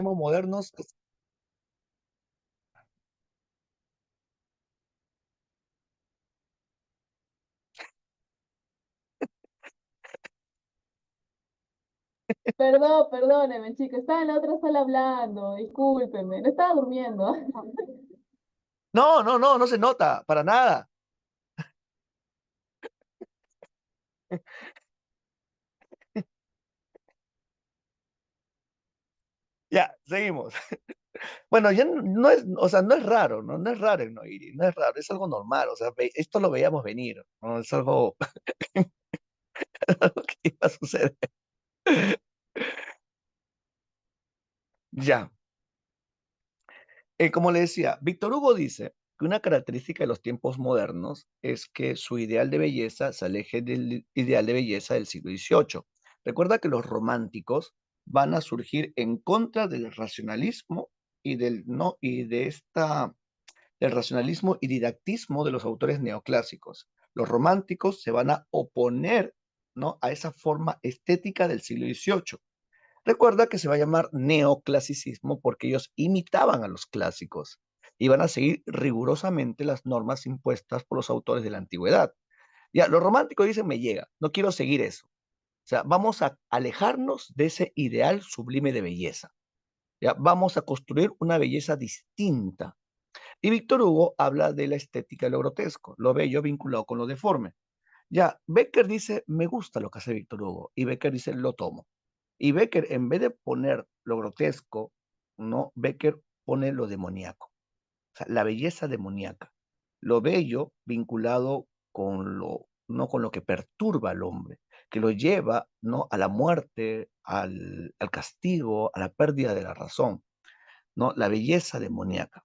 modernos. Perdón, perdóneme, chica, estaba en la otra sala hablando, discúlpeme, no estaba durmiendo. No, no, no, no se nota, para nada. Ya, seguimos. Bueno, ya no es, o sea, no es raro, ¿no? No es raro en Noiri, no es raro, es algo normal, o sea, esto lo veíamos venir, ¿no? Es algo, algo que iba a suceder. Ya, como le decía, Víctor Hugo dice que una característica de los tiempos modernos es que su ideal de belleza se aleje del ideal de belleza del siglo XVIII. Recuerda que los románticos van a surgir en contra del racionalismo y del no y de esta del racionalismo y didactismo de los autores neoclásicos. Los románticos se van a oponer, ¿no?, a esa forma estética del siglo XVIII. Recuerda que se va a llamar neoclasicismo porque ellos imitaban a los clásicos y van a seguir rigurosamente las normas impuestas por los autores de la antigüedad. Ya, los románticos dicen, me llega, no quiero seguir eso. O sea, vamos a alejarnos de ese ideal sublime de belleza. Ya, vamos a construir una belleza distinta. Y Víctor Hugo habla de la estética de lo grotesco, lo bello vinculado con lo deforme. Ya, Becker dice, me gusta lo que hace Víctor Hugo. Y Becker dice, lo tomo. Y Becker, en vez de poner lo grotesco, no, Becker pone lo demoníaco, o sea, la belleza demoníaca, lo bello vinculado con lo, no con lo que perturba al hombre, que lo lleva, no, a la muerte, al castigo, a la pérdida de la razón, no, la belleza demoníaca.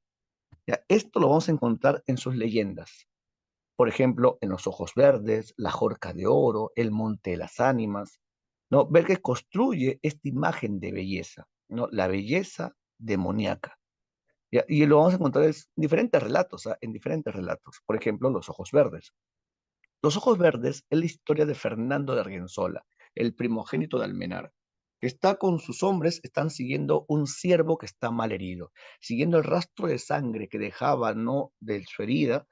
Ya, esto lo vamos a encontrar en sus leyendas. Por ejemplo, en Los Ojos Verdes, La Jorca de Oro, El Monte de las Ánimas, ¿no? Ver que construye esta imagen de belleza, ¿no? La belleza demoníaca. ¿Ya? Y lo vamos a encontrar en diferentes relatos, ¿ah? En diferentes relatos. Por ejemplo, Los Ojos Verdes. Los Ojos Verdes es la historia de Fernando de Argensola, el primogénito de Almenar, que está con sus hombres, están siguiendo un ciervo que está mal herido, siguiendo el rastro de sangre que dejaba, ¿no?, de su herida.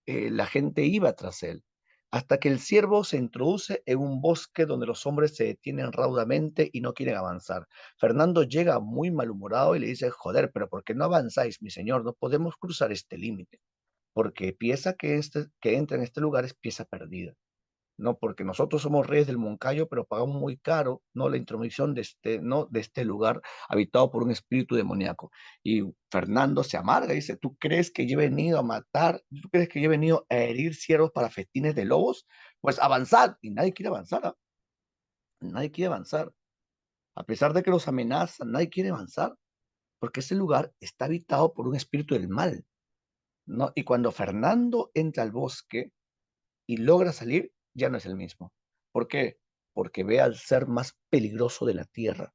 La gente iba tras él, hasta que el ciervo se introduce en un bosque donde los hombres se detienen raudamente y no quieren avanzar. Fernando llega muy malhumorado y le dice, joder, pero ¿por qué no avanzáis, mi señor? No podemos cruzar este límite, porque pieza que entra en este lugar es pieza perdida, ¿no? Porque nosotros somos reyes del Moncayo, pero pagamos muy caro, ¿no?, la intromisión de este, ¿no?, de este lugar habitado por un espíritu demoníaco. Y Fernando se amarga y dice, ¿tú crees que yo he venido a matar? ¿Tú crees que yo he venido a herir ciervos para festines de lobos? Pues avanzad. Y nadie quiere avanzar, ¿ah? Nadie quiere avanzar. A pesar de que los amenazan, nadie quiere avanzar, porque ese lugar está habitado por un espíritu del mal, ¿no? Y cuando Fernando entra al bosque y logra salir, ya no es el mismo. ¿Por qué? Porque ve al ser más peligroso de la tierra.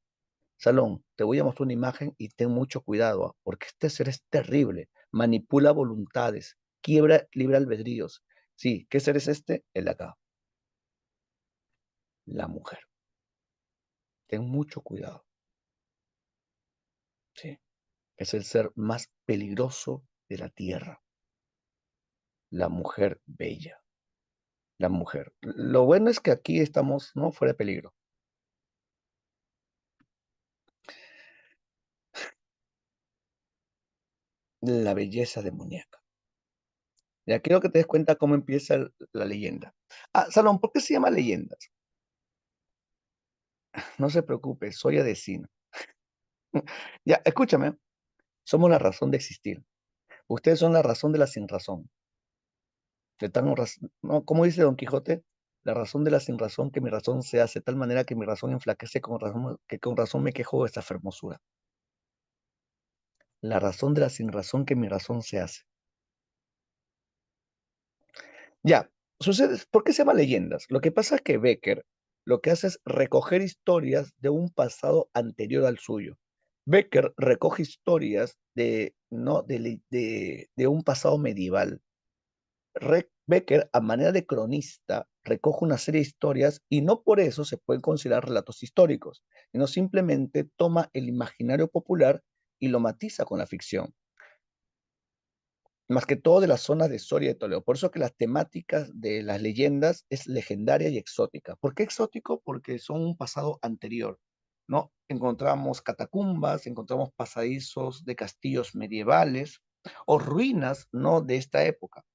Salón, te voy a mostrar una imagen y ten mucho cuidado, ¿ah? Porque este ser es terrible, manipula voluntades, quiebra libre albedríos. Sí, ¿qué ser es este? El de acá, la mujer. Ten mucho cuidado, sí. Es el ser más peligroso de la tierra, la mujer bella, la mujer. Lo bueno es que aquí estamos, ¿no?, fuera de peligro. La belleza demoníaca. Ya quiero que te des cuenta cómo empieza la leyenda. Ah, Salón, ¿por qué se llama leyendas? No se preocupe, soy adecino. Ya, escúchame, somos la razón de existir. Ustedes son la razón de la sinrazón. No, ¿cómo dice Don Quijote? La razón de la sinrazón, que mi razón se hace de tal manera que mi razón enflaquece con razón, que con razón me quejo de esta hermosura. La razón de la sinrazón, que mi razón se hace. Ya, sucede, ¿por qué se llama leyendas? Lo que pasa es que Becker lo que hace es recoger historias de un pasado anterior al suyo. Becker recoge historias de, no, de un pasado medieval. Becker, a manera de cronista, recoge una serie de historias y no por eso se pueden considerar relatos históricos, sino simplemente toma el imaginario popular y lo matiza con la ficción, más que todo de la zona de Soria y de Toledo. Por eso que las temáticas de las leyendas es legendaria y exótica. ¿Por qué exótico? Porque son un pasado anterior, ¿no? Encontramos catacumbas, encontramos pasadizos de castillos medievales o ruinas, ¿no? De esta época.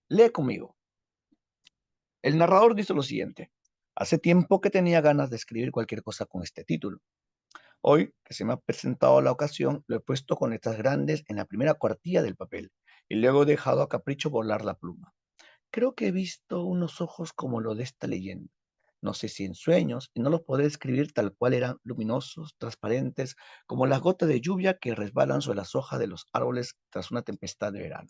Lee conmigo. El narrador dice lo siguiente: hace tiempo que tenía ganas de escribir cualquier cosa con este título. Hoy que se me ha presentado la ocasión, lo he puesto con letras grandes en la primera cuartilla del papel y luego he dejado a capricho volar la pluma. Creo que he visto unos ojos como lo de esta leyenda. No sé si en sueños, y no los podré escribir tal cual eran, luminosos, transparentes, como las gotas de lluvia que resbalan sobre las hojas de los árboles tras una tempestad de verano.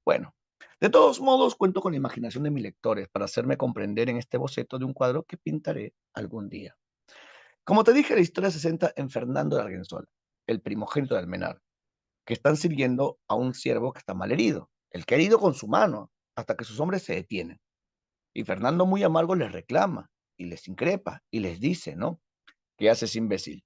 Bueno, de todos modos cuento con la imaginación de mis lectores para hacerme comprender en este boceto de un cuadro que pintaré algún día. Como te dije, la historia se centra en Fernando de Argensola, el primogénito de Almenar, que están sirviendo a un siervo que está mal herido, el que ha herido con su mano, hasta que sus hombres se detienen. Y Fernando muy amargo les reclama y les increpa y les dice, ¿no? ¿Qué haces, imbécil?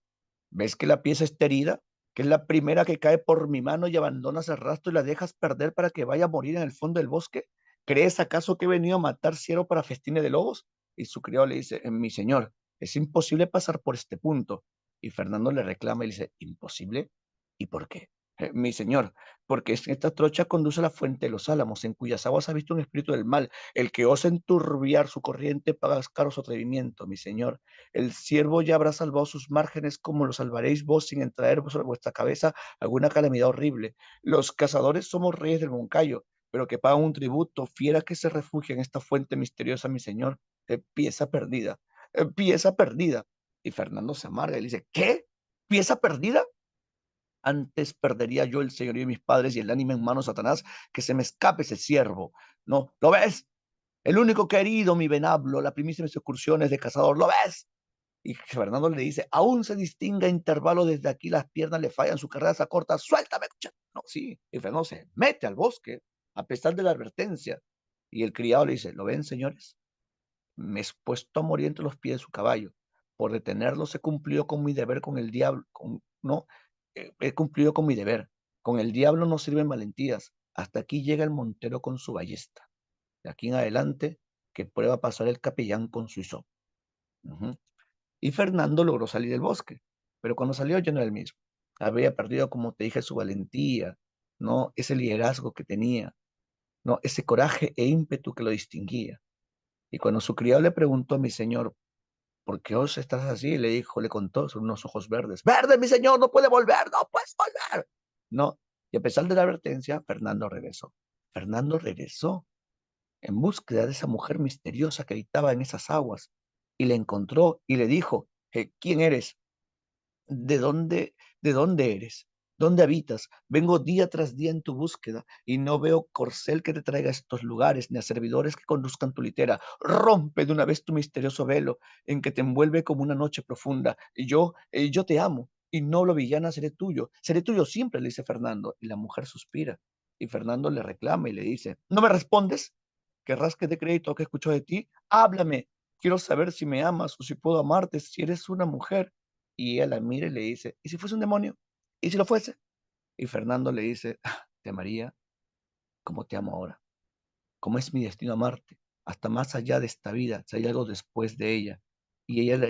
¿Ves que la pieza está herida? ¿Que es la primera que cae por mi mano y abandonas el rastro y la dejas perder para que vaya a morir en el fondo del bosque? ¿Crees acaso que he venido a matar ciervo para festines de lobos? Y su criado le dice, mi señor, es imposible pasar por este punto. Y Fernando le reclama y le dice, ¿imposible? ¿Y por qué? Mi señor, porque esta trocha conduce a la fuente de los álamos, en cuyas aguas ha visto un espíritu del mal. El que osa enturbiar su corriente paga caro su atrevimiento, mi señor. El siervo ya habrá salvado sus márgenes como lo salvaréis vos sin traer sobre vuestra cabeza alguna calamidad horrible. Los cazadores somos reyes del Moncayo, pero que pagan un tributo, fiera que se refugia en esta fuente misteriosa, mi señor. Pieza perdida, pieza perdida. Y Fernando se amarga y le dice, ¿qué? ¿Pieza perdida? Antes perdería yo el señorío de mis padres y el ánima en manos de Satanás que se me escape ese siervo. ¿No? ¿Lo ves? El único que ha herido mi venablo, la primicia de mis excursiones de cazador, ¿lo ves? Y Fernando le dice, aún se distingue a intervalos desde aquí, las piernas le fallan, su carrera se acorta, suéltame. No, sí, y Fernando se mete al bosque, a pesar de la advertencia. Y el criado le dice, ¿lo ven, señores? Me he puesto a morir entre los pies de su caballo. Por detenerlos he cumplido con mi deber con el diablo, no, he cumplido con mi deber. Con el diablo no sirven valentías. Hasta aquí llega el montero con su ballesta. De aquí en adelante, que prueba pasar el capellán con su hisopo. Ujú. Y Fernando logró salir del bosque, pero cuando salió ya no era el mismo. Había perdido, como te dije, su valentía, ¿no? Ese liderazgo que tenía, ¿no? Ese coraje e ímpetu que lo distinguía. Y cuando su criado le preguntó a mi señor, ¿por qué os estás así? Le dijo, le contó, son unos ojos verdes. ¡Verde, mi señor! ¡No puede volver! ¡No puedes volver! No. Y a pesar de la advertencia, Fernando regresó. Fernando regresó en búsqueda de esa mujer misteriosa que habitaba en esas aguas y le encontró y le dijo, ¿quién eres? ¿De dónde eres? ¿Dónde habitas? Vengo día tras día en tu búsqueda y no veo corcel que te traiga a estos lugares, ni a servidores que conduzcan tu litera. Rompe de una vez tu misterioso velo en que te envuelve como una noche profunda. Y yo te amo, y noble villana seré tuyo siempre, le dice Fernando. Y la mujer suspira, y Fernando le reclama y le dice, ¿no me respondes? ¿Querrás que dé crédito a lo que escucho de ti? Háblame, quiero saber si me amas o si puedo amarte, si eres una mujer. Y ella la mira y le dice, ¿y si fuese un demonio? ¿Y si lo fuese? Y Fernando le dice, te amaría como te amo ahora, como es mi destino amarte, hasta más allá de esta vida, si hay algo después de ella. Y ella le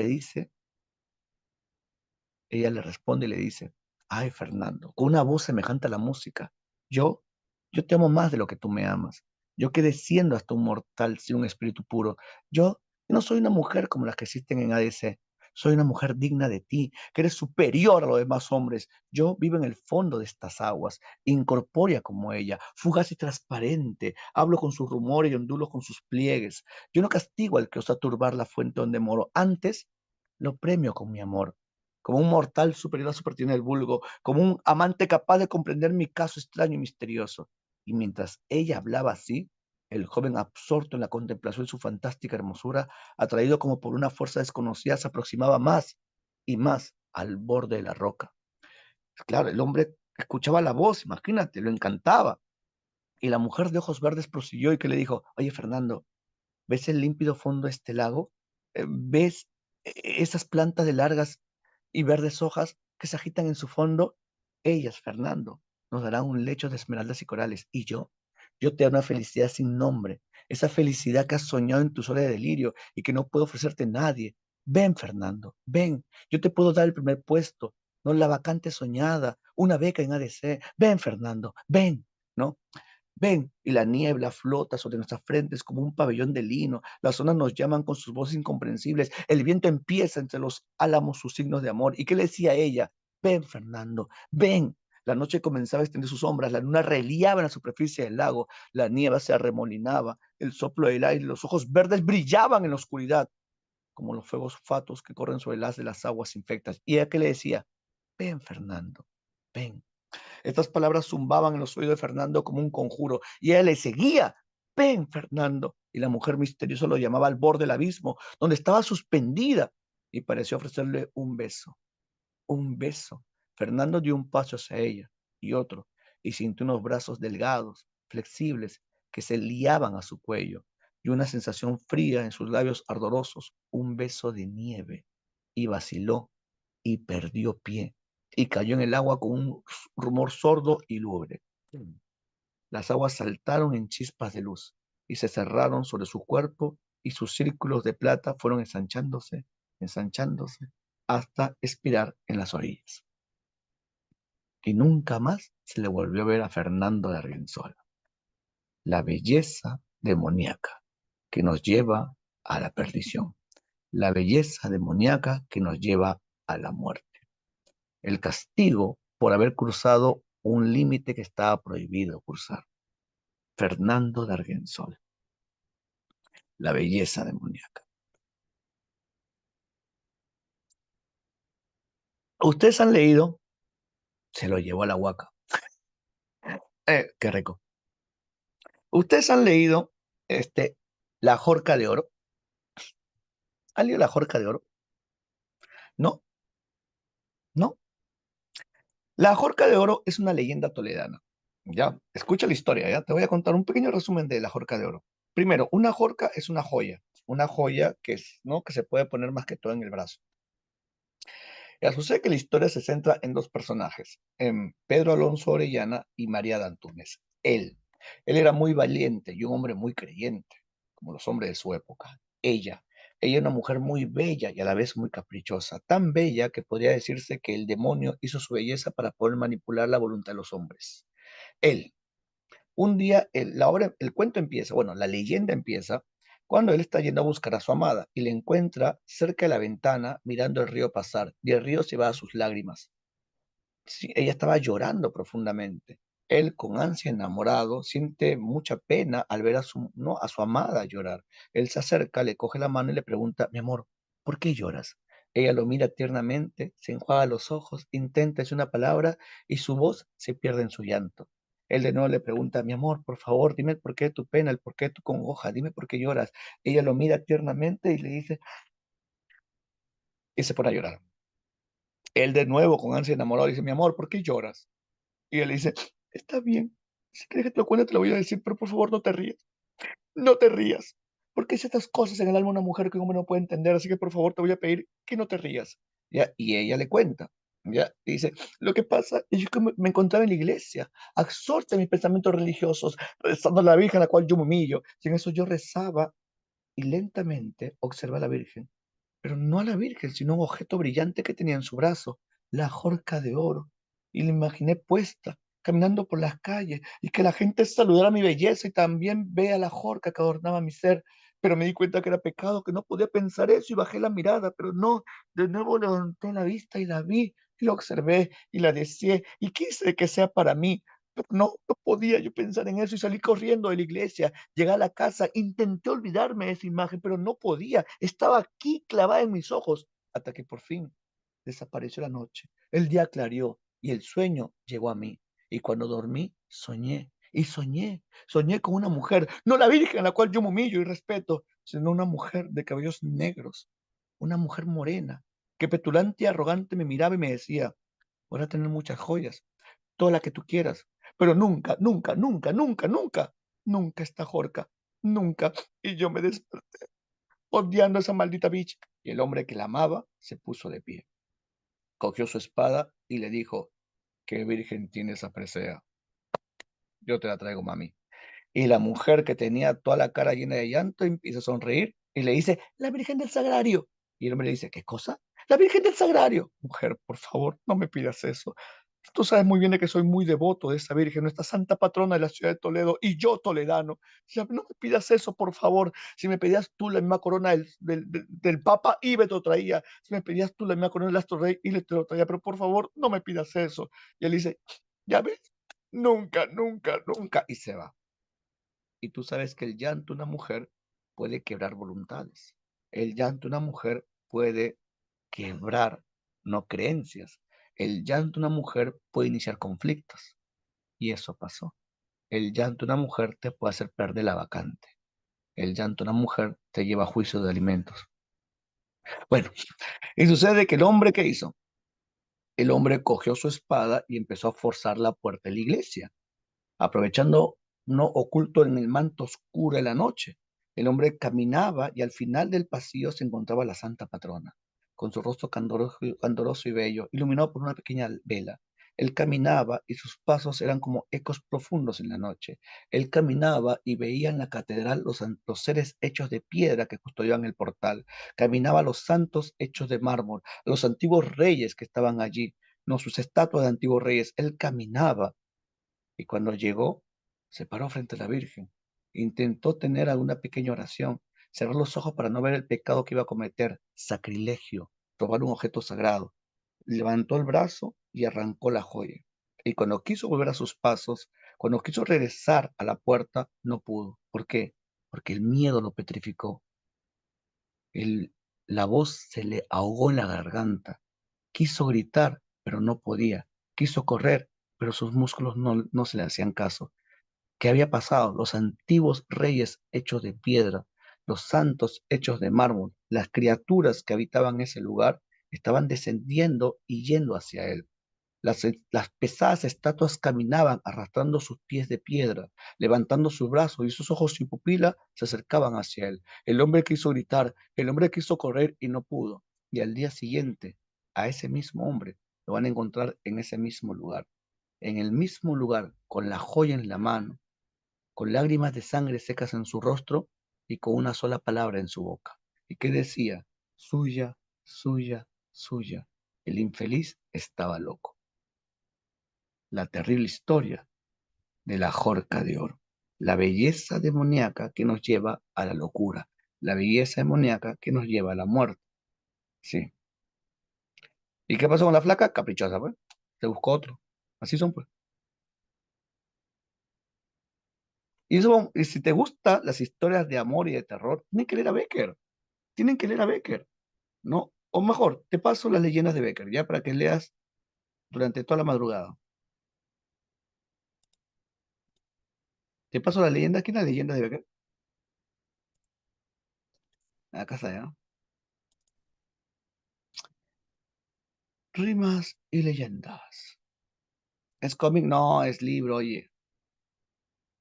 responde y le dice, ay Fernando, con una voz semejante a la música, yo, yo te amo más de lo que tú me amas. Yo que desciendo hasta un mortal sin un espíritu puro. Yo no soy una mujer como las que existen en ADC. Soy una mujer digna de ti, que eres superior a los demás hombres. Yo vivo en el fondo de estas aguas, incorpórea como ella, fugaz y transparente. Hablo con sus rumores y ondulo con sus pliegues. Yo no castigo al que osa turbar la fuente donde moro. Antes, lo premio con mi amor como un mortal superior a su pertiene el vulgo, como un amante capaz de comprender mi caso extraño y misterioso. Y mientras ella hablaba así, el joven absorto en la contemplación de su fantástica hermosura, atraído como por una fuerza desconocida, se aproximaba más y más al borde de la roca. Claro, el hombre escuchaba la voz, imagínate, lo encantaba. Y la mujer de ojos verdes prosiguió y que le dijo, oye Fernando, ¿ves el límpido fondo de este lago? ¿Ves esas plantas de largas y verdes hojas que se agitan en su fondo? Ellas, Fernando, nos darán un lecho de esmeraldas y corales. Y yo te daré una felicidad sin nombre, esa felicidad que has soñado en tus horas de delirio y que no puede ofrecerte nadie. Ven, Fernando, ven, yo te puedo dar el primer puesto, no la vacante soñada, una beca en ADC. Ven, Fernando, ven, ¿no? Ven, y la niebla flota sobre nuestras frentes como un pabellón de lino. Las olas nos llaman con sus voces incomprensibles. El viento empieza entre los álamos sus signos de amor. ¿Y qué le decía a ella? Ven, Fernando, ven. La noche comenzaba a extender sus sombras, la luna reliaba en la superficie del lago, la nieve se arremolinaba, el soplo del aire, los ojos verdes brillaban en la oscuridad, como los fuegos fatos que corren sobre el haz de las aguas infectas. ¿Y ella qué le decía? Ven, Fernando, ven. Estas palabras zumbaban en los oídos de Fernando como un conjuro, y ella le seguía. Ven, Fernando. Y la mujer misteriosa lo llamaba al borde del abismo, donde estaba suspendida, y pareció ofrecerle un beso. Un beso. Fernando dio un paso hacia ella y otro, y sintió unos brazos delgados, flexibles, que se liaban a su cuello, y una sensación fría en sus labios ardorosos, un beso de nieve, y vaciló y perdió pie, y cayó en el agua con un rumor sordo y lúgubre. Las aguas saltaron en chispas de luz y se cerraron sobre su cuerpo, y sus círculos de plata fueron ensanchándose, hasta expirar en las orillas. Y nunca más se le volvió a ver a Fernando de Argensola, la belleza demoníaca que nos lleva a la perdición, la belleza demoníaca que nos lleva a la muerte. El castigo por haber cruzado un límite que estaba prohibido cruzar. Fernando de Argensola, la belleza demoníaca. Ustedes han leído, se lo llevó a la huaca. Qué rico. Ustedes han leído La Jorca de Oro. ¿Han leído La Jorca de Oro? No, no. La Jorca de Oro es una leyenda toledana. Ya, escucha la historia, ya. Te voy a contar un pequeño resumen de la Jorca de Oro. Primero, una jorca es una joya que es, ¿no? Que se puede poner más que todo en el brazo. Ya sucede que la historia se centra en dos personajes, en Pedro Alonso Orellana y María de Antúnez. Él era muy valiente y un hombre muy creyente, como los hombres de su época. Ella una mujer muy bella y a la vez muy caprichosa, tan bella que podría decirse que el demonio hizo su belleza para poder manipular la voluntad de los hombres. Él, un día, el cuento empieza, bueno, la leyenda empieza cuando él está yendo a buscar a su amada y le encuentra cerca de la ventana mirando el río pasar, y el río se va a sus lágrimas. Sí, ella estaba llorando profundamente. Él, con ansia enamorado, siente mucha pena al ver a su, ¿no? a su amada llorar. Él se acerca, le coge la mano y le pregunta, mi amor, ¿por qué lloras? Ella lo mira tiernamente, se enjuaga los ojos, intenta decir una palabra y su voz se pierde en su llanto. Él de nuevo le pregunta, mi amor, por favor, dime el porqué de tu pena, el porqué de tu congoja, dime por qué lloras. Ella lo mira tiernamente y le dice, y se pone a llorar. Él de nuevo, con ansia enamorado, dice, mi amor, ¿por qué lloras? Y él dice, está bien, si quieres que te lo cuente, te lo voy a decir, pero por favor no te rías, no te rías, porque hay ciertas cosas en el alma de una mujer que un hombre no puede entender, así que por favor te voy a pedir que no te rías. ¿Ya? Y ella le cuenta, ¿ya? Y dice, lo que pasa es que me encontraba en la iglesia, absorta en mis pensamientos religiosos, rezando a la Virgen a la cual yo me humillo. Y en eso yo rezaba y lentamente observa a la Virgen, pero no a la Virgen, sino un objeto brillante que tenía en su brazo, la jorca de oro. Y la imaginé puesta, caminando por las calles, y que la gente saludara mi belleza y también vea la jorca que adornaba mi ser. Pero me di cuenta que era pecado, que no podía pensar eso y bajé la mirada, pero no, de nuevo levanté la vista y la vi, y la observé y la deseé y quise que sea para mí. Pero no, no podía yo pensar en eso y salí corriendo de la iglesia. Llegué a la casa, intenté olvidarme de esa imagen, pero no podía. Estaba aquí clavada en mis ojos, hasta que por fin desapareció la noche. El día clareó y el sueño llegó a mí. Y cuando dormí, soñé. Y soñé con una mujer, no la virgen a la cual yo me humillo y respeto, sino una mujer de cabellos negros, una mujer morena, que petulante y arrogante me miraba y me decía, voy a tener muchas joyas, toda la que tú quieras, pero nunca, nunca, nunca, nunca, nunca, nunca está Jorca, nunca. Y yo me desperté odiando a esa maldita bitch. Y el hombre que la amaba se puso de pie, cogió su espada y le dijo, ¿qué virgen tiene esa presea? Yo te la traigo, mami. Y la mujer que tenía toda la cara llena de llanto empieza a sonreír y le dice, la Virgen del Sagrario. Y el hombre le dice, ¿qué cosa? La Virgen del Sagrario. Mujer, por favor, no me pidas eso. Tú sabes muy bien de que soy muy devoto de esa Virgen, nuestra santa patrona de la ciudad de Toledo, y yo toledano. Ya, no me pidas eso, por favor. Si me pedías tú la misma corona del Papa, Ibe te lo traía. Si me pedías tú la misma corona del Astro Rey, y te lo traía. Pero por favor, no me pidas eso. Y él dice, ya ves, nunca, nunca, nunca. Y se va. Y tú sabes que el llanto de una mujer puede quebrar voluntades. El llanto de una mujer puede quebrar no creencias. El llanto de una mujer puede iniciar conflictos. Y eso pasó. El llanto de una mujer te puede hacer perder la vacante. El llanto de una mujer te lleva a juicio de alimentos. Bueno, y sucede que el hombre, ¿qué hizo? El hombre cogió su espada y empezó a forzar la puerta de la iglesia. Aprovechando no oculto en el manto oscuro de la noche. El hombre caminaba y al final del pasillo se encontraba la Santa Patrona, con su rostro candoroso y bello, iluminado por una pequeña vela. Él caminaba y sus pasos eran como ecos profundos en la noche. Él caminaba y veía en la catedral los seres hechos de piedra que custodiaban el portal. Caminaba a los santos hechos de mármol, a los antiguos reyes que estaban allí, no sus estatuas de antiguos reyes. Él caminaba y cuando llegó, se paró frente a la Virgen. Intentó tener alguna pequeña oración, cerrar los ojos para no ver el pecado que iba a cometer, sacrilegio, robar un objeto sagrado. Levantó el brazo y arrancó la joya. Y cuando quiso volver a sus pasos, cuando quiso regresar a la puerta, no pudo. ¿Por qué? Porque el miedo lo petrificó. El- la voz se le ahogó en la garganta. Quiso gritar, pero no podía. Quiso correr, pero sus músculos no se le hacían caso. ¿Qué había pasado? Los antiguos reyes hechos de piedra, los santos hechos de mármol, las criaturas que habitaban ese lugar, estaban descendiendo y yendo hacia él. Las pesadas estatuas caminaban arrastrando sus pies de piedra, levantando sus brazos y sus ojos sin pupila se acercaban hacia él. El hombre quiso gritar, el hombre quiso correr y no pudo. Y al día siguiente, a ese mismo hombre lo van a encontrar en ese mismo lugar, en el mismo lugar, con la joya en la mano, con lágrimas de sangre secas en su rostro y con una sola palabra en su boca. ¿Y qué decía? Suya, suya, suya. El infeliz estaba loco. La terrible historia de la Jorca de Oro. La belleza demoníaca que nos lleva a la locura. La belleza demoníaca que nos lleva a la muerte. Sí. ¿Y qué pasó con la flaca? Caprichosa, pues. Se buscó otro. Así son, pues. Y si te gustan las historias de amor y de terror, tienen que leer a Becker. Tienen que leer a Becker. ¿No? O mejor, te paso las leyendas de Becker, ya para que leas durante toda la madrugada. Te paso las leyendas, ¿quién es la leyenda de Becker? Acá está, ¿ya? Rimas y leyendas. ¿Es cómic? No, es libro, oye.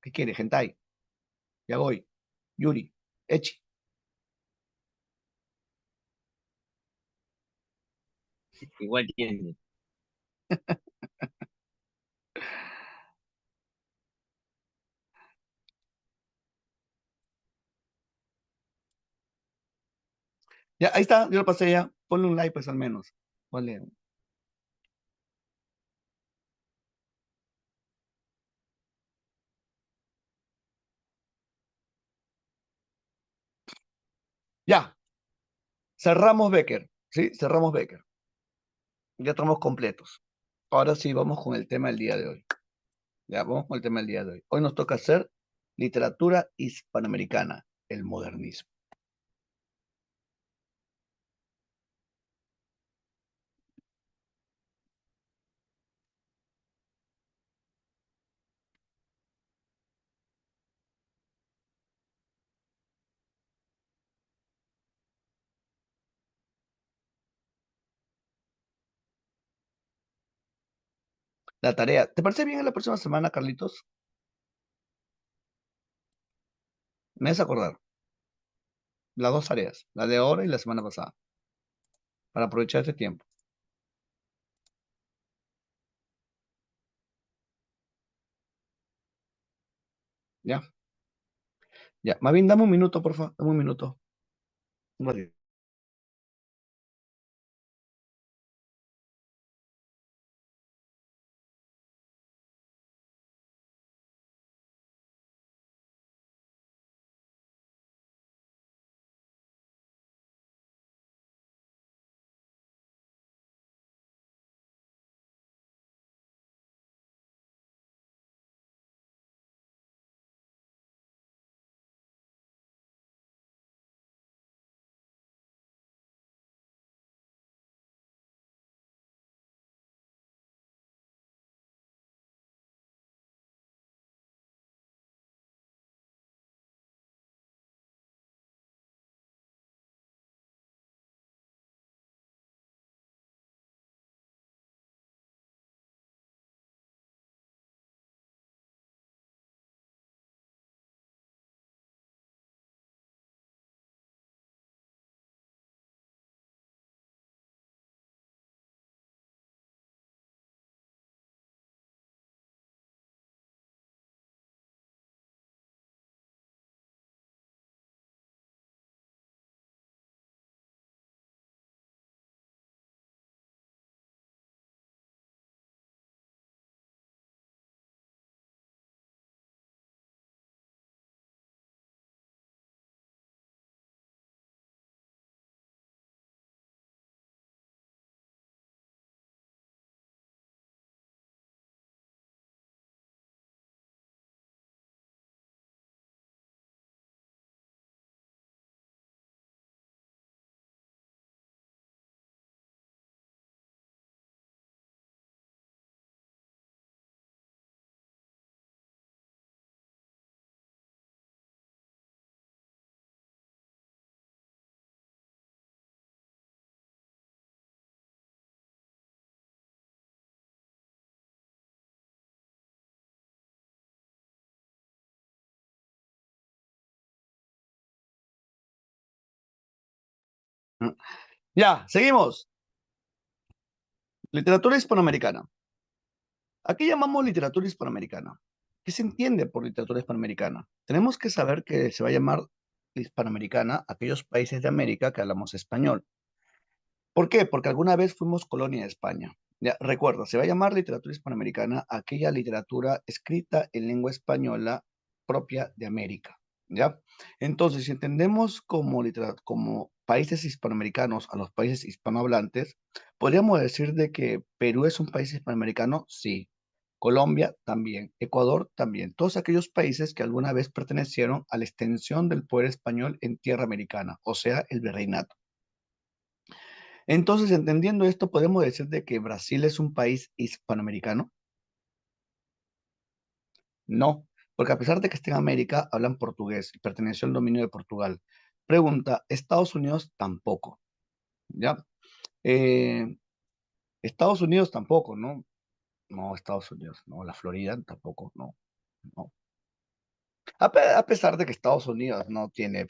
¿Qué quiere? Hentai. Ya voy. Yuri. Echi. Igual tiene. Ya, ahí está, yo lo pasé ya. Ponle un like, pues al menos. Ponle. Ya, cerramos Becker. ¿Sí? Cerramos Becker. Ya estamos completos. Ahora sí, vamos con el tema del día de hoy. Ya, vamos con el tema del día de hoy. Hoy nos toca hacer literatura hispanoamericana, el modernismo. La tarea. ¿Te parece bien en la próxima semana, Carlitos? Me haces acordar. Las dos tareas, la de ahora y la semana pasada, para aprovechar este tiempo. ¿Ya? Ya. Más bien, dame un minuto, por favor. Dame un minuto. Un ratito. Ya, seguimos. Literatura hispanoamericana. ¿A qué llamamos literatura hispanoamericana? ¿Qué se entiende por literatura hispanoamericana? Tenemos que saber que se va a llamar hispanoamericana a aquellos países de América que hablamos español. ¿Por qué? Porque alguna vez fuimos colonia de España. Ya, recuerda, se va a llamar literatura hispanoamericana aquella literatura escrita en lengua española propia de América. ¿Ya? Entonces, si entendemos como países hispanoamericanos a los países hispanohablantes, podríamos decir de que Perú es un país hispanoamericano, sí. Colombia también, Ecuador también, todos aquellos países que alguna vez pertenecieron a la extensión del poder español en tierra americana, o sea, el virreinato. Entonces, entendiendo esto, podemos decir de que Brasil es un país hispanoamericano. No, porque a pesar de que esté en América, hablan portugués y perteneció al dominio de Portugal. Pregunta, Estados Unidos tampoco, ¿ya? Eh, Estados Unidos tampoco, ¿no? No, Estados Unidos, no, la Florida tampoco, no, no. A pesar de que Estados Unidos no tiene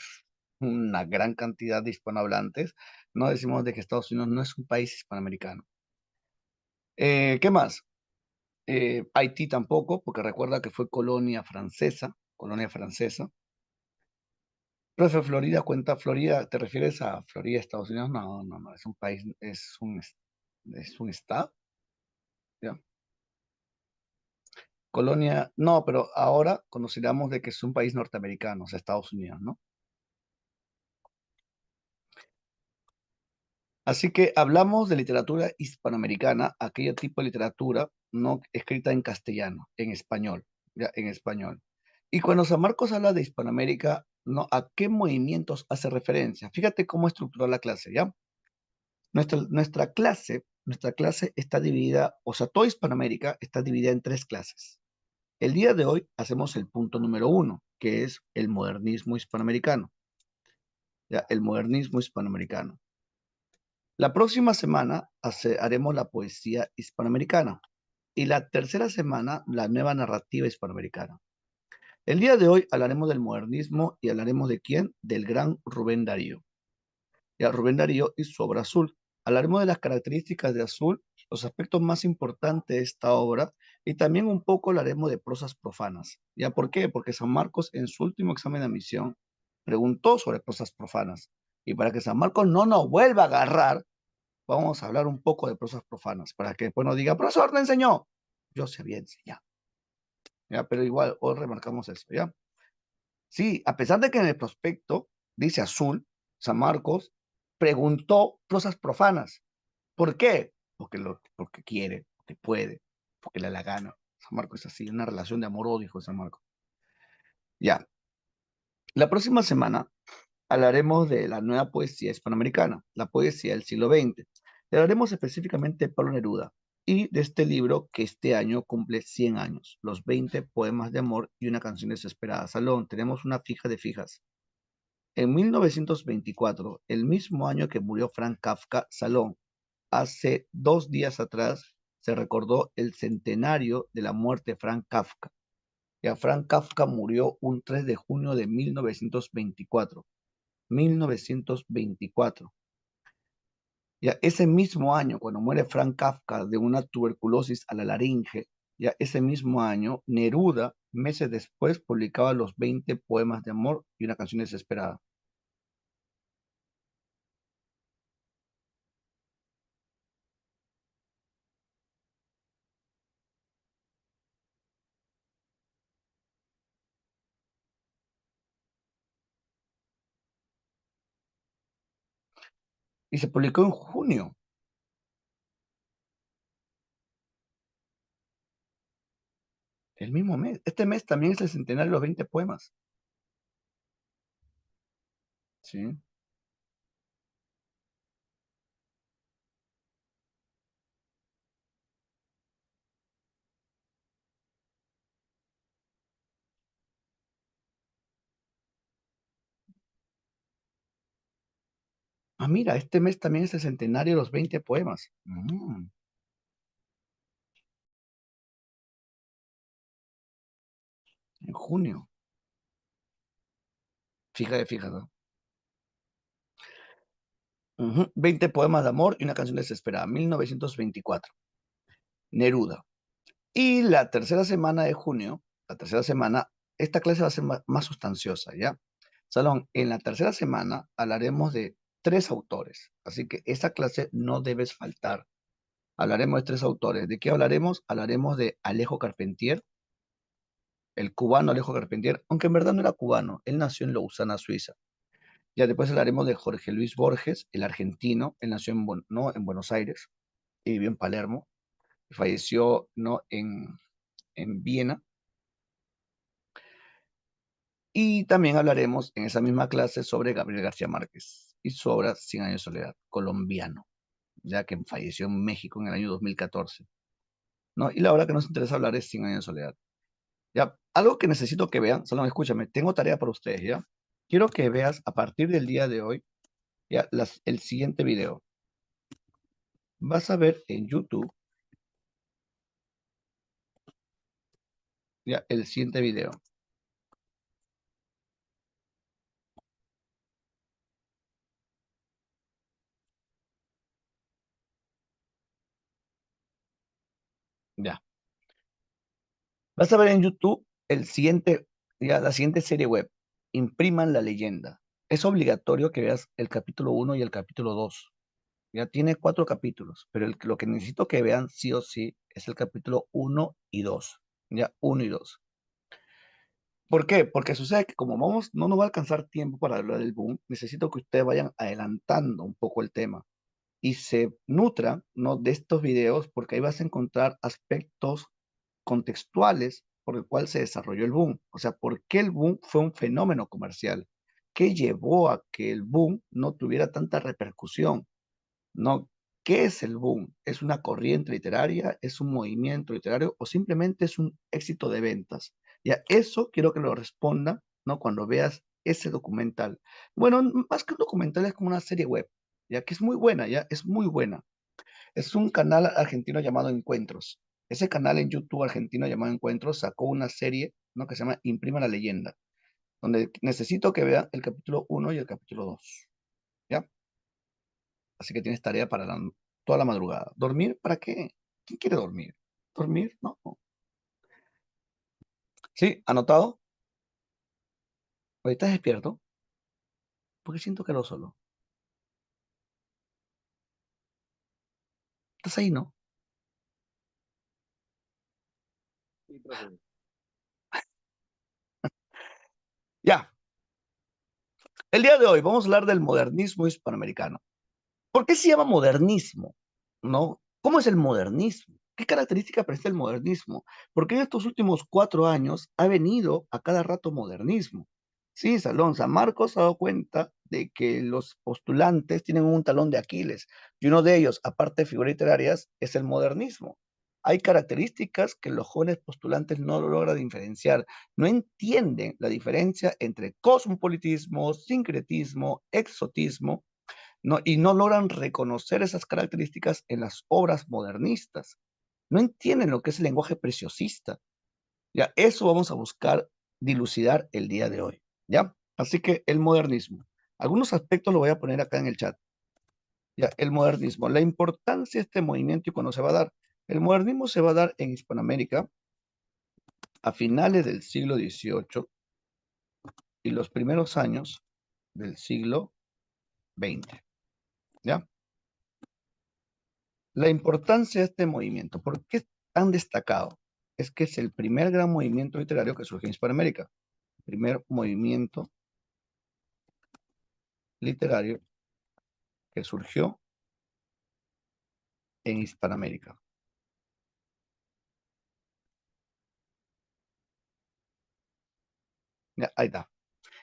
una gran cantidad de hispanohablantes, no decimos de que Estados Unidos no es un país hispanoamericano. ¿Qué más? Haití tampoco, porque recuerda que fue colonia francesa, colonia francesa. Profe, Florida cuenta, Florida, ¿te refieres a Florida, Estados Unidos? No, no, no, es un país, es un estado, ¿ya? Colonia, no, pero ahora consideramos de que es un país norteamericano, o sea, Estados Unidos, ¿no? Así que hablamos de literatura hispanoamericana, aquel tipo de literatura no escrita en castellano, en español, ya, en español. Y cuando San Marcos habla de Hispanoamérica, ¿no? ¿A qué movimientos hace referencia? Fíjate cómo estructuró la clase, ¿ya? Nuestra clase está dividida, o sea, toda Hispanoamérica está dividida en tres clases. El día de hoy hacemos el punto número uno, que es el modernismo hispanoamericano, ¿ya? El modernismo hispanoamericano. La próxima semana haremos la poesía hispanoamericana. Y la tercera semana, la nueva narrativa hispanoamericana. El día de hoy hablaremos del modernismo y hablaremos de quién, del gran Rubén Darío. Ya, Rubén Darío y su obra Azul. Hablaremos de las características de Azul, los aspectos más importantes de esta obra y también un poco hablaremos de prosas profanas. ¿Ya por qué? Porque San Marcos en su último examen de admisión preguntó sobre prosas profanas. Y para que San Marcos no nos vuelva a agarrar, vamos a hablar un poco de prosas profanas, para que después no diga, profesor, ¿te enseñó? Yo sabía enseñar, ¿ya? Pero igual, hoy remarcamos eso, ¿ya? Sí, a pesar de que en el prospecto dice Azul, San Marcos preguntó prosas profanas. ¿Por qué? Porque quiere, porque puede, porque le da la gana. San Marcos es así, una relación de amor-odio, dijo San Marcos. Ya, la próxima semana hablaremos de la nueva poesía hispanoamericana, la poesía del siglo XX. Y hablaremos específicamente de Pablo Neruda y de este libro que este año cumple 100 años, los 20 poemas de amor y una canción desesperada. Salón, tenemos una fija de fijas. En 1924, el mismo año que murió Frank Kafka, Salón, hace 2 días atrás, se recordó el centenario de la muerte de Frank Kafka. Ya Frank Kafka murió un 3 de junio de 1924. 1924. Ya ese mismo año, cuando muere Frank Kafka de una tuberculosis a la laringe, ya ese mismo año, Neruda, meses después, publicaba los 20 poemas de amor y una canción desesperada. Y se publicó en junio, el mismo mes. Este mes también es el centenario de los 20 poemas. ¿Sí? Ah, mira, este mes también es el centenario de los 20 poemas. En junio. Fíjate, ¿no? 20 poemas de amor y una canción desesperada. 1924. Neruda. Y la tercera semana de junio, la tercera semana, esta clase va a ser más sustanciosa, ¿ya? Salón, en la tercera semana hablaremos de 3 autores, así que esa clase no debes faltar. Hablaremos de 3 autores. ¿De qué hablaremos? Hablaremos de Alejo Carpentier, el cubano Alejo Carpentier, aunque en verdad no era cubano, él nació en Lausana, Suiza. Ya después hablaremos de Jorge Luis Borges, el argentino, él nació ¿no? en Buenos Aires y vivió en Palermo, y falleció ¿no? en Viena. Y también hablaremos en esa misma clase sobre Gabriel García Márquez y su obra Cien años de soledad, colombiano, ya que falleció en México en el año 2014, ¿no? Y la obra que nos interesa hablar es Cien años de soledad. Ya, algo que necesito que vean, solo escúchame, tengo tarea para ustedes, ¿ya? Quiero que veas a partir del día de hoy, ya, el siguiente video. Vas a ver en YouTube, ya, el siguiente video. Ya. Vas a ver en YouTube el siguiente, ya, la siguiente serie web. Impriman la leyenda. Es obligatorio que veas el capítulo 1 y el capítulo 2. Ya tiene 4 capítulos, pero lo que necesito que vean sí o sí es el capítulo 1 y 2. Ya, 1 y 2. ¿Por qué? Porque sucede que como vamos, no nos va a alcanzar tiempo para hablar del boom, necesito que ustedes vayan adelantando un poco el tema y se nutran, ¿no? de estos videos, porque ahí vas a encontrar aspectos contextuales por el cual se desarrolló el boom. O sea, ¿por qué el boom fue un fenómeno comercial? ¿Qué llevó a que el boom no tuviera tanta repercusión? ¿No? ¿Qué es el boom? ¿Es una corriente literaria? ¿Es un movimiento literario? ¿O simplemente es un éxito de ventas? Ya, eso quiero que lo responda, ¿no? Cuando veas ese documental. Bueno, más que un documental es como una serie web, ya que es muy buena, ya es muy buena. Es un canal argentino llamado Encuentros. Ese canal en YouTube argentino llamado Encuentros sacó una serie, ¿no?, que se llama Imprima la leyenda, donde necesito que vean el capítulo 1 y el capítulo 2, ¿ya? Así que tienes tarea para toda la madrugada. ¿Dormir para qué? ¿Quién quiere dormir? ¿Dormir? No. ¿Sí? ¿Anotado? ¿Hoy estás despierto? Porque siento que lo solo. ¿Estás ahí, no? Sí, profe. Ya. El día de hoy vamos a hablar del modernismo hispanoamericano. ¿Por qué se llama modernismo? ¿No? ¿Cómo es el modernismo? ¿Qué característica presenta el modernismo? Porque en estos últimos 4 años ha venido a cada rato modernismo. Sí, Salón San Marcos se ha dado cuenta de que los postulantes tienen un talón de Aquiles y uno de ellos, aparte de figuras literarias, es el modernismo. Hay características que los jóvenes postulantes no logran diferenciar, no entienden la diferencia entre cosmopolitismo, sincretismo, exotismo, ¿no? Y no logran reconocer esas características en las obras modernistas. No entienden lo que es el lenguaje preciosista. Ya, eso vamos a buscar dilucidar el día de hoy. ¿Ya? Así que el modernismo. Algunos aspectos lo voy a poner acá en el chat. Ya, el modernismo, la importancia de este movimiento y cuándo se va a dar. El modernismo se va a dar en Hispanoamérica a finales del siglo XVIII y los primeros años del siglo XX. ¿Ya? La importancia de este movimiento, ¿por qué es tan destacado? Es que es el primer gran movimiento literario que surge en Hispanoamérica. Primer movimiento literario que surgió en Hispanoamérica. Ya, ahí está.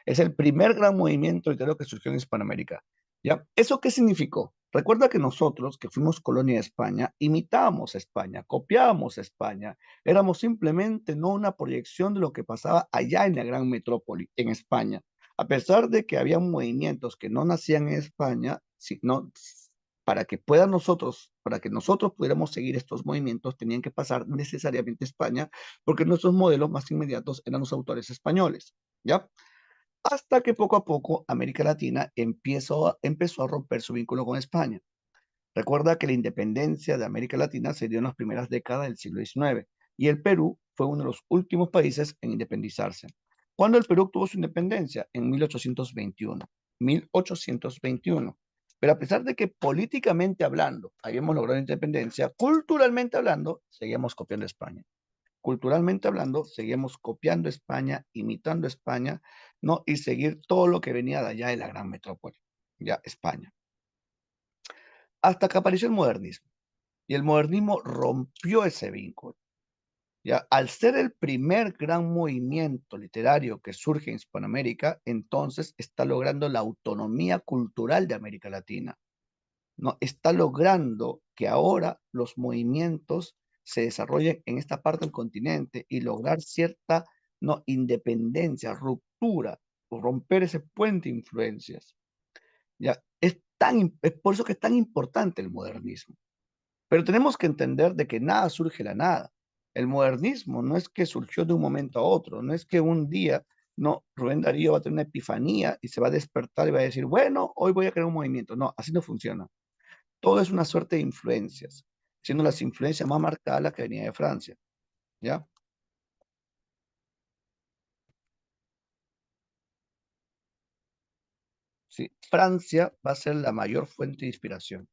Es el primer gran movimiento literario que surgió en Hispanoamérica. ¿Ya? ¿Eso qué significó? Recuerda que nosotros, que fuimos colonia de España, imitábamos a España, copiábamos a España. Éramos simplemente no una proyección de lo que pasaba allá en la gran metrópoli, en España. A pesar de que había movimientos que no nacían en España, sino para que nosotros pudiéramos seguir estos movimientos, tenían que pasar necesariamente a España, porque nuestros modelos más inmediatos eran los autores españoles. ¿Ya? Hasta que poco a poco América Latina empezó a romper su vínculo con España. Recuerda que la independencia de América Latina se dio en las primeras décadas del siglo XIX y el Perú fue uno de los últimos países en independizarse. ¿Cuándo el Perú obtuvo su independencia? En 1821. 1821. Pero a pesar de que políticamente hablando habíamos logrado la independencia, culturalmente hablando, seguíamos copiando a España. Culturalmente hablando, seguimos copiando España, imitando España, ¿no? Y seguir todo lo que venía de allá de la gran metrópoli, ya España. Hasta que apareció el modernismo. Y el modernismo rompió ese vínculo. Ya, al ser el primer gran movimiento literario que surge en Hispanoamérica, entonces está logrando la autonomía cultural de América Latina. ¿No? Está logrando que ahora los movimientos se desarrollen en esta parte del continente y lograr cierta, ¿no?, independencia, ruptura, o romper ese puente de influencias. ¿Ya? Es por eso que es tan importante el modernismo. Pero tenemos que entender de que nada surge de la nada. El modernismo no es que surgió de un momento a otro, no es que un día, no, Rubén Darío va a tener una epifanía y se va a despertar y va a decir, bueno, hoy voy a crear un movimiento. No, así no funciona. Todo es una suerte de influencias, siendo las influencias más marcadas las que venía de Francia, ¿ya? Sí, Francia va a ser la mayor fuente de inspiración.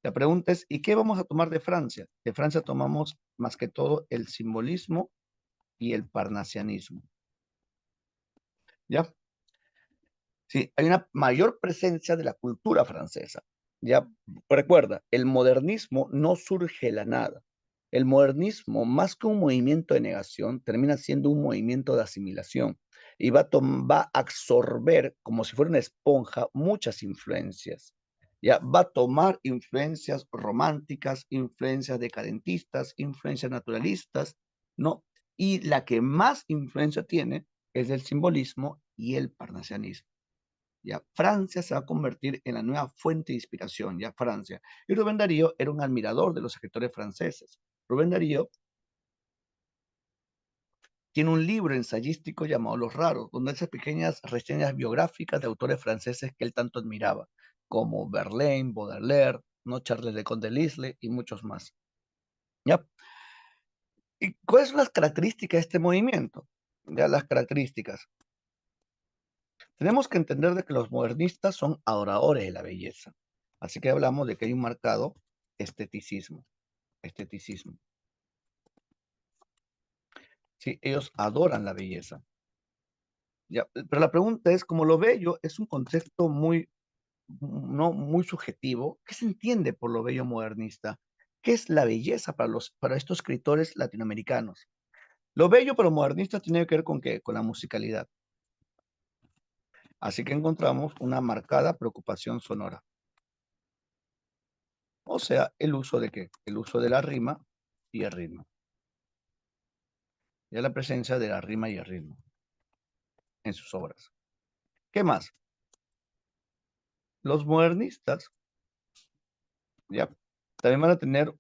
La pregunta es, ¿y qué vamos a tomar de Francia? De Francia tomamos más que todo el simbolismo y el parnasianismo, ¿ya? Sí, hay una mayor presencia de la cultura francesa. Ya, recuerda, el modernismo no surge de la nada. El modernismo, más que un movimiento de negación, termina siendo un movimiento de asimilación y va a absorber, como si fuera una esponja, muchas influencias. Ya, va a tomar influencias románticas, influencias decadentistas, influencias naturalistas, ¿no? Y la que más influencia tiene es el simbolismo y el parnasianismo. Ya, Francia se va a convertir en la nueva fuente de inspiración, ya Francia. Y Rubén Darío era un admirador de los escritores franceses. Rubén Darío tiene un libro ensayístico llamado Los Raros, donde hace pequeñas reseñas biográficas de autores franceses que él tanto admiraba, como Verlaine, Baudelaire, ¿no? Charles de Conde Lisle y muchos más. ¿Ya? ¿Y cuáles son las características de este movimiento? Ya las características. Tenemos que entender de que los modernistas son adoradores de la belleza. Así que hablamos de que hay un marcado esteticismo. Esteticismo. Sí, ellos adoran la belleza. Ya, pero la pregunta es, como lo bello es un concepto muy, no, muy subjetivo, ¿qué se entiende por lo bello modernista? ¿Qué es la belleza para estos escritores latinoamericanos? Lo bello para los modernistas tiene que ver con qué, con la musicalidad. Así que encontramos una marcada preocupación sonora. O sea, ¿el uso de qué? El uso de la rima y el ritmo. Ya la presencia de la rima y el ritmo en sus obras. ¿Qué más? Los modernistas, ya, también van a tener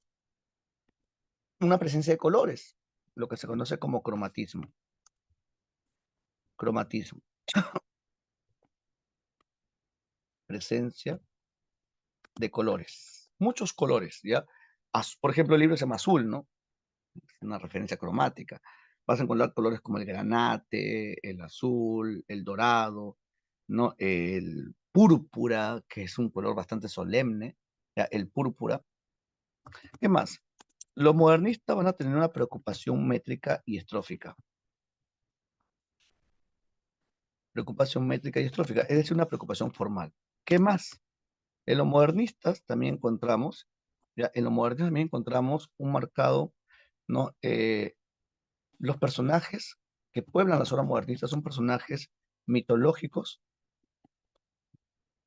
una presencia de colores, lo que se conoce como cromatismo. Cromatismo. Presencia de colores. Muchos colores, ¿ya? Por ejemplo, el libro se llama Azul, ¿no? Es una referencia cromática. Vas a encontrar colores como el granate, el azul, el dorado, ¿no? El púrpura, que es un color bastante solemne, ¿ya? El púrpura. ¿Qué más? Los modernistas van a tener una preocupación métrica y estrófica. Preocupación métrica y estrófica, es decir, una preocupación formal. ¿Qué más? En los modernistas también encontramos, ya, en los modernistas también encontramos un marcado, ¿no? Los personajes que pueblan las obras modernistas son personajes mitológicos,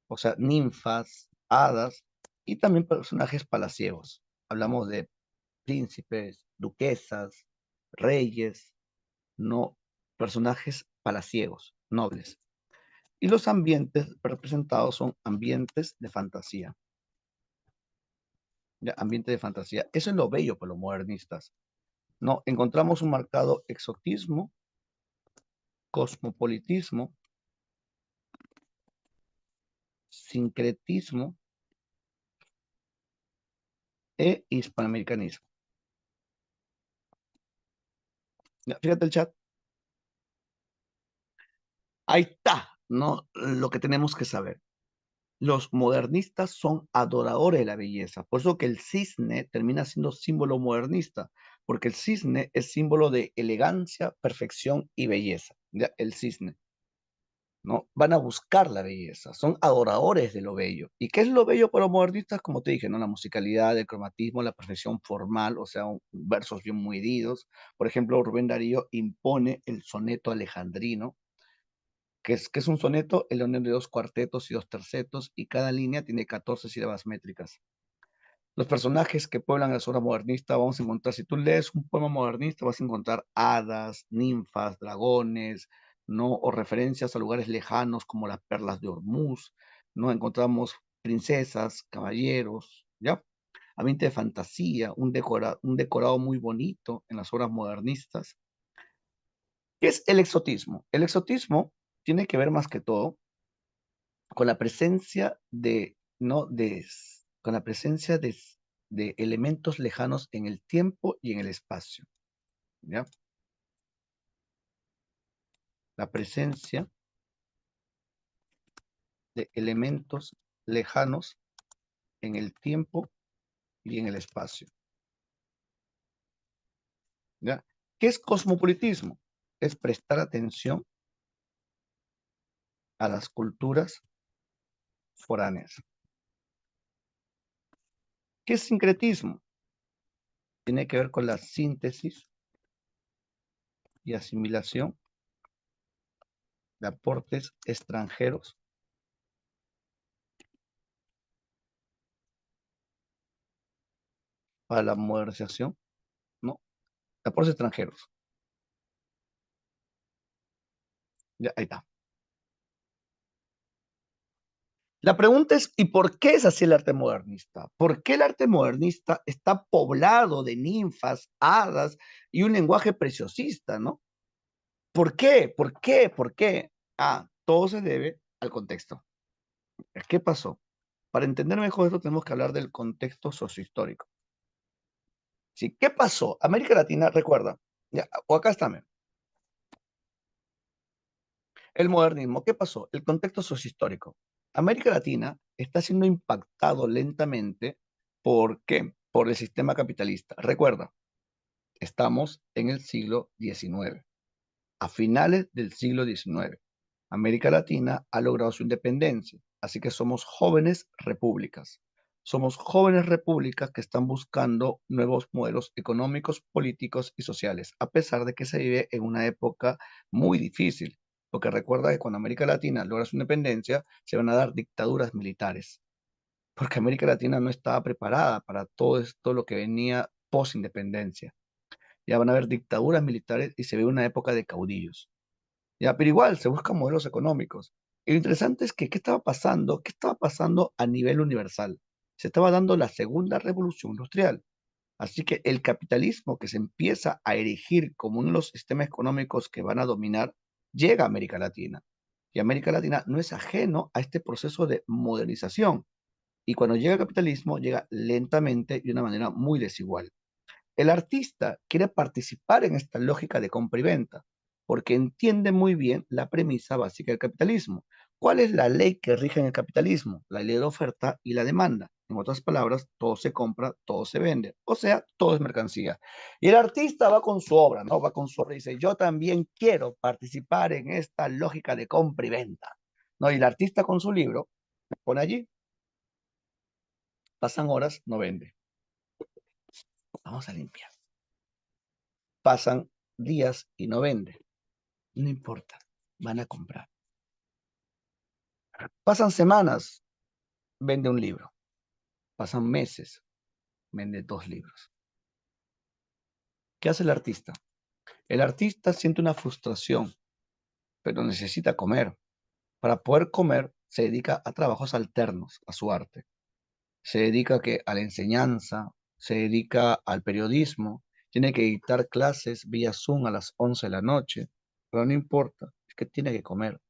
o sea, ninfas, hadas, y también personajes palaciegos. Hablamos de príncipes, duquesas, reyes, no personajes palaciegos, nobles. Y los ambientes representados son ambientes de fantasía. Ya, ambiente de fantasía. Eso es lo bello por los modernistas. No, encontramos un marcado exotismo, cosmopolitismo, sincretismo e hispanoamericanismo. Ya, fíjate el chat. Ahí está, ¿no? Lo que tenemos que saber. Los modernistas son adoradores de la belleza. Por eso que el cisne termina siendo símbolo modernista, porque el cisne es símbolo de elegancia, perfección y belleza. ¿Ya? El cisne. ¿No? Van a buscar la belleza, son adoradores de lo bello. ¿Y qué es lo bello para los modernistas? Como te dije, ¿no? La musicalidad, el cromatismo, la perfección formal, o sea, versos bien medidos. Por ejemplo, Rubén Darío impone el soneto alejandrino, que es un soneto, el unión de dos cuartetos y dos tercetos, y cada línea tiene 14 sílabas métricas. Los personajes que pueblan las obras modernistas, vamos a encontrar, si tú lees un poema modernista, vas a encontrar hadas, ninfas, dragones, ¿no? O referencias a lugares lejanos como las perlas de Hormuz, ¿no? Encontramos princesas, caballeros, ¿ya? Ambiente de fantasía, un decorado muy bonito en las obras modernistas. ¿Qué es el exotismo? El exotismo tiene que ver más que todo con la presencia de, ¿no? Con la presencia de elementos lejanos en el tiempo y en el espacio, ¿ya? La presencia de elementos lejanos en el tiempo y en el espacio, ¿ya? ¿Qué es cosmopolitismo? Es prestar atención a las culturas foráneas. ¿Qué es sincretismo? Tiene que ver con la síntesis y asimilación de aportes extranjeros para la modernización, ¿no? De aportes extranjeros. Ya, ahí está. La pregunta es, ¿y por qué es así el arte modernista? ¿Por qué el arte modernista está poblado de ninfas, hadas y un lenguaje preciosista, ¿no? ¿Por qué? ¿Por qué? ¿Por qué? Ah, todo se debe al contexto. ¿Qué pasó? Para entender mejor esto tenemos que hablar del contexto sociohistórico. Sí, ¿qué pasó? América Latina, recuerda, ya, o acá está, el modernismo, ¿qué pasó? El contexto sociohistórico. América Latina está siendo impactado lentamente, ¿por qué? Por el sistema capitalista. Recuerda, estamos en el siglo XIX. A finales del siglo XIX, América Latina ha logrado su independencia, así que somos jóvenes repúblicas. Somos jóvenes repúblicas que están buscando nuevos modelos económicos, políticos y sociales, a pesar de que se vive en una época muy difícil, porque recuerda que cuando América Latina logra su independencia, se van a dar dictaduras militares, porque América Latina no estaba preparada para todo esto lo que venía post-independencia. Ya van a haber dictaduras militares y se ve una época de caudillos. Ya, pero igual se buscan modelos económicos. Y lo interesante es que, ¿qué estaba pasando? ¿Qué estaba pasando a nivel universal? Se estaba dando la segunda revolución industrial. Así que el capitalismo que se empieza a erigir como uno de los sistemas económicos que van a dominar, llega a América Latina. Y América Latina no es ajeno a este proceso de modernización. Y cuando llega el capitalismo, llega lentamente y de una manera muy desigual. El artista quiere participar en esta lógica de compra y venta, porque entiende muy bien la premisa básica del capitalismo. ¿Cuál es la ley que rige en el capitalismo? La ley de la oferta y la demanda. En otras palabras, todo se compra, todo se vende. O sea, todo es mercancía. Y el artista va con su obra, ¿no? Va con su obra y dice, yo también quiero participar en esta lógica de compra y venta. ¿No? Y el artista con su libro pone allí, pasan horas, no vende. Vamos a limpiar. Pasan días y no vende. No importa, van a comprar. Pasan semanas, vende un libro. Pasan meses, vende 2 libros. ¿Qué hace el artista? El artista siente una frustración, pero necesita comer. Para poder comer, se dedica a trabajos alternos a su arte. Se dedica a la enseñanza, se dedica al periodismo, tiene que dictar clases vía Zoom a las 11 de la noche, pero no importa, es que tiene que comer.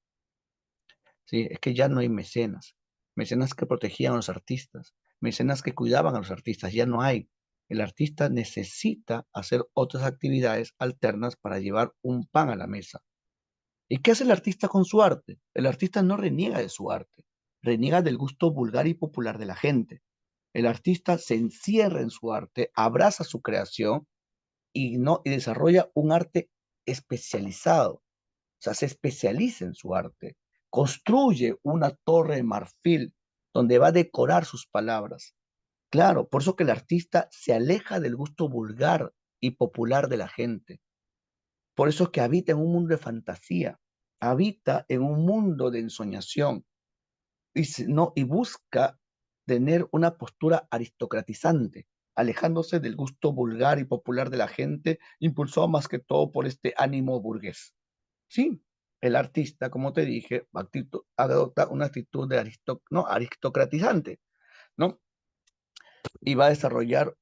¿Sí? Es que ya no hay mecenas, mecenas que protegían a los artistas, mecenas que cuidaban a los artistas, ya no hay. El artista necesita hacer otras actividades alternas para llevar un pan a la mesa. ¿Y qué hace el artista con su arte? El artista no reniega de su arte, reniega del gusto vulgar y popular de la gente. El artista se encierra en su arte, abraza su creación y desarrolla un arte especializado, o sea, se especializa en su arte, construye una torre de marfil donde va a decorar sus palabras. Claro, por eso que el artista se aleja del gusto vulgar y popular de la gente. Por eso es que habita en un mundo de fantasía, habita en un mundo de ensoñación no, y busca tener una postura aristocratizante, alejándose del gusto vulgar y popular de la gente, impulsado más que todo por este ánimo burgués. Sí, el artista, como te dije, adopta una actitud de no, aristocratizante, ¿no? Y va a desarrollar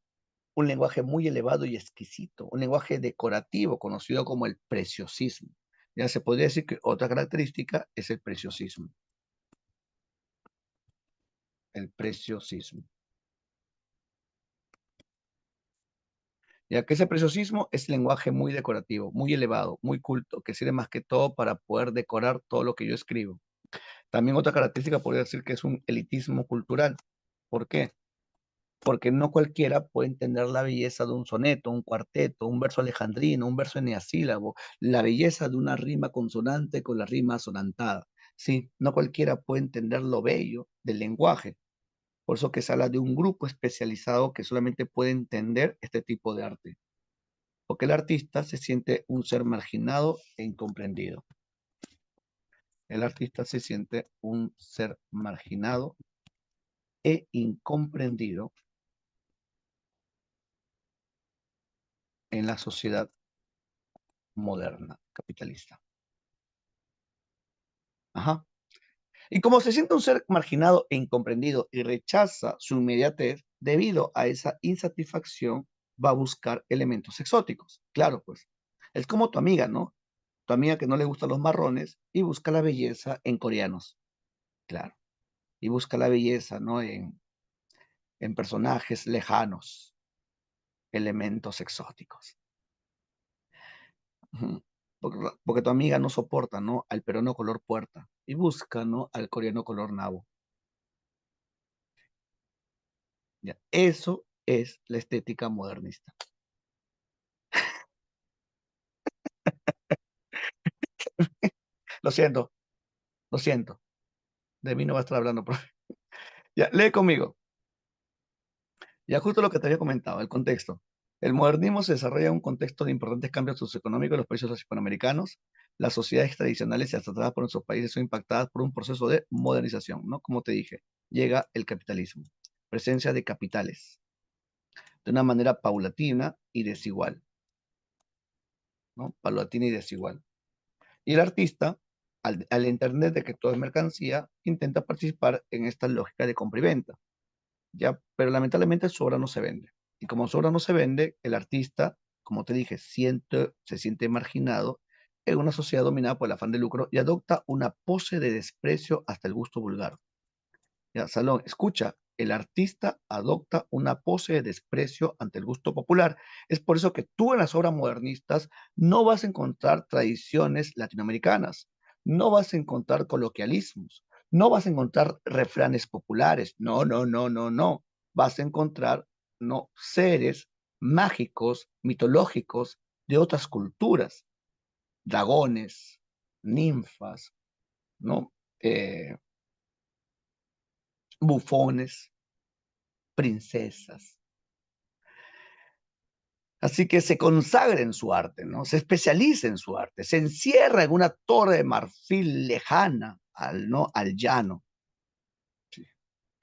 un lenguaje muy elevado y exquisito, un lenguaje decorativo conocido como el preciosismo. Ya se podría decir que otra característica es el preciosismo. El preciosismo. Ya que ese preciosismo es lenguaje muy decorativo, muy elevado, muy culto, que sirve más que todo para poder decorar todo lo que yo escribo. También otra característica podría decir que es un elitismo cultural. ¿Por qué? Porque no cualquiera puede entender la belleza de un soneto, un cuarteto, un verso alejandrino, un verso eneasílabo, la belleza de una rima consonante con la rima asonantada. Sí, no cualquiera puede entender lo bello del lenguaje. Por eso que se habla de un grupo especializado que solamente puede entender este tipo de arte. Porque el artista se siente un ser marginado e incomprendido. El artista se siente un ser marginado e incomprendido en la sociedad moderna, capitalista. Ajá. Y como se siente un ser marginado e incomprendido y rechaza su inmediatez, debido a esa insatisfacción, va a buscar elementos exóticos. Claro, pues. Es como tu amiga, ¿no? Tu amiga que no le gustan los marrones y busca la belleza en coreanos. Claro. Y busca la belleza, ¿no? En personajes lejanos, elementos exóticos. Ujú. Porque tu amiga no soporta, ¿no? Al peruano color puerta y busca, ¿no? Al coreano color nabo. Ya. Eso es la estética modernista. Lo siento, lo siento. De mí no va a estar hablando, profe. Ya, lee conmigo. Ya justo lo que te había comentado, el contexto. El modernismo se desarrolla en un contexto de importantes cambios socioeconómicos en los países hispanoamericanos. Las sociedades tradicionales y atrasadas por nuestros países son impactadas por un proceso de modernización, ¿no? Como te dije, llega el capitalismo, presencia de capitales, de una manera paulatina y desigual, ¿no? Paulatina y desigual. Y el artista, al entender de que todo es mercancía, intenta participar en esta lógica de compra y venta. Ya, pero lamentablemente su obra no se vende. Y como su obra no se vende, el artista, como te dije, se siente marginado en una sociedad dominada por el afán de lucro y adopta una pose de desprecio hasta el gusto vulgar. Ya, Salón, escucha, el artista adopta una pose de desprecio ante el gusto popular. Es por eso que tú en las obras modernistas no vas a encontrar tradiciones latinoamericanas, no vas a encontrar coloquialismos, no vas a encontrar refranes populares. No, no, no, no, no. Vas a encontrar no seres mágicos, mitológicos de otras culturas, dragones, ninfas, ¿no? Eh, bufones, princesas. Así que se consagra en su arte, ¿no? Se especializa en su arte, se encierra en una torre de marfil lejana ¿no? Al llano. Sí.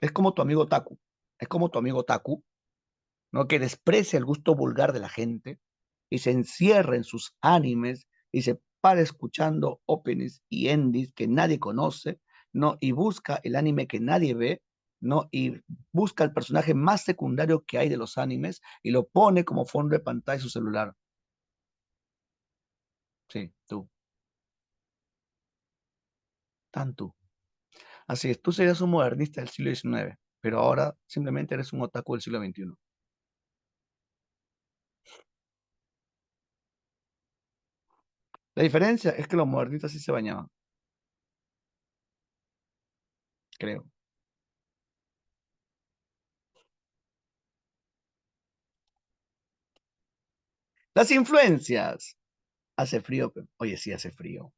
Es como tu amigo Taku, es como tu amigo Taku, ¿no? Que desprecia el gusto vulgar de la gente y se encierra en sus animes y se para escuchando openings y endings que nadie conoce, ¿no? Y busca el anime que nadie ve, ¿no? Y busca el personaje más secundario que hay de los animes y lo pone como fondo de pantalla de su celular. Sí, tú, tan tú. Así es, tú serías un modernista del siglo XIX, pero ahora simplemente eres un otaku del siglo XXI. La diferencia es que los modernistas sí se bañaban, creo. Las influencias. Hace frío, oye, sí hace frío.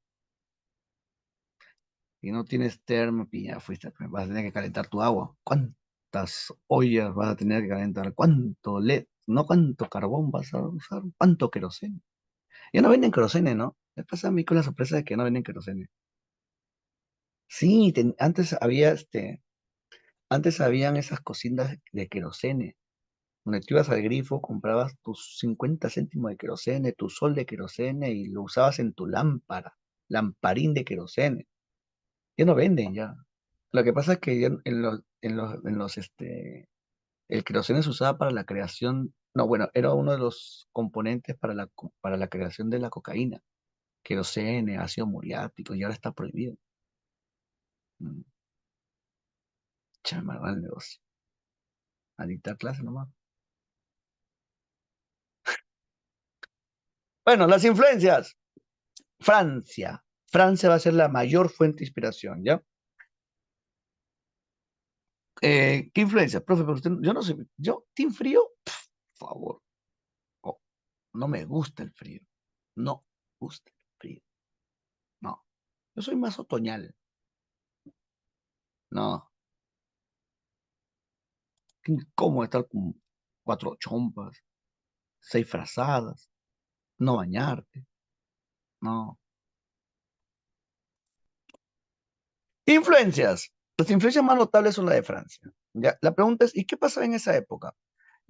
Y no tienes termo, piña, fuiste, pues, vas a tener que calentar tu agua. ¿Cuántas ollas vas a tener que calentar? ¿Cuánto LED? No, ¿cuánto carbón vas a usar? ¿Cuánto queroseno? Ya no venden querosene, ¿no? Me pasa a mí con la sorpresa de que no venden querosene. Sí, antes habían esas cocinas de querosene, donde tú ibas al grifo, comprabas tus 50 céntimos de querosene, tu sol de querosene y lo usabas en tu lámpara, lamparín de querosene. Ya no venden ya. Lo que pasa es que ya el queroseno se usaba para la creación, no, bueno, era uno de los componentes para la creación de la cocaína. Querosene, ácido muriático, y ahora está prohibido. Mm, Chama, mal negocio. A dictar clase nomás. Bueno, las influencias. Francia. Francia va a ser la mayor fuente de inspiración, ¿ya? ¿Qué influencia? Profe, pero usted, yo no sé, yo, ¿team frío? Por favor, oh, no me gusta el frío. No me gusta el frío. No. Yo soy más otoñal. No. Qué incómodo estar con 4 chompas, 6 frazadas, no bañarte. No. Influencias. Las influencias más notables son las de Francia. ¿Ya? La pregunta es, ¿y qué pasaba en esa época?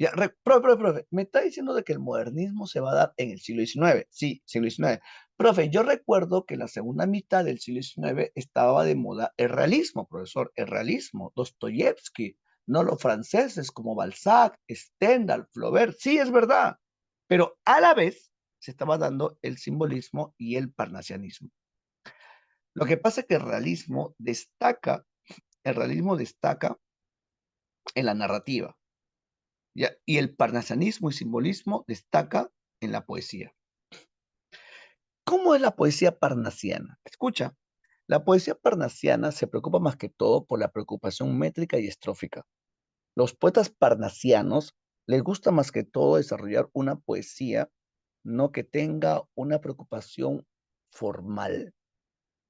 Ya, profe, me está diciendo de que el modernismo se va a dar en el siglo XIX. Sí, siglo XIX. Profe, yo recuerdo que en la segunda mitad del siglo XIX estaba de moda el realismo, profesor, el realismo, Dostoyevsky, no los franceses como Balzac, Stendhal, Flaubert. Sí, es verdad. Pero a la vez se estaba dando el simbolismo y el parnasianismo. Lo que pasa es que el realismo destaca en la narrativa. ¿Ya? Y el parnasianismo y simbolismo destaca en la poesía. ¿Cómo es la poesía parnasiana? Escucha, la poesía parnasiana se preocupa más que todo por la preocupación métrica y estrófica. Los poetas parnasianos les gusta más que todo desarrollar una poesía, no que tenga una preocupación formal,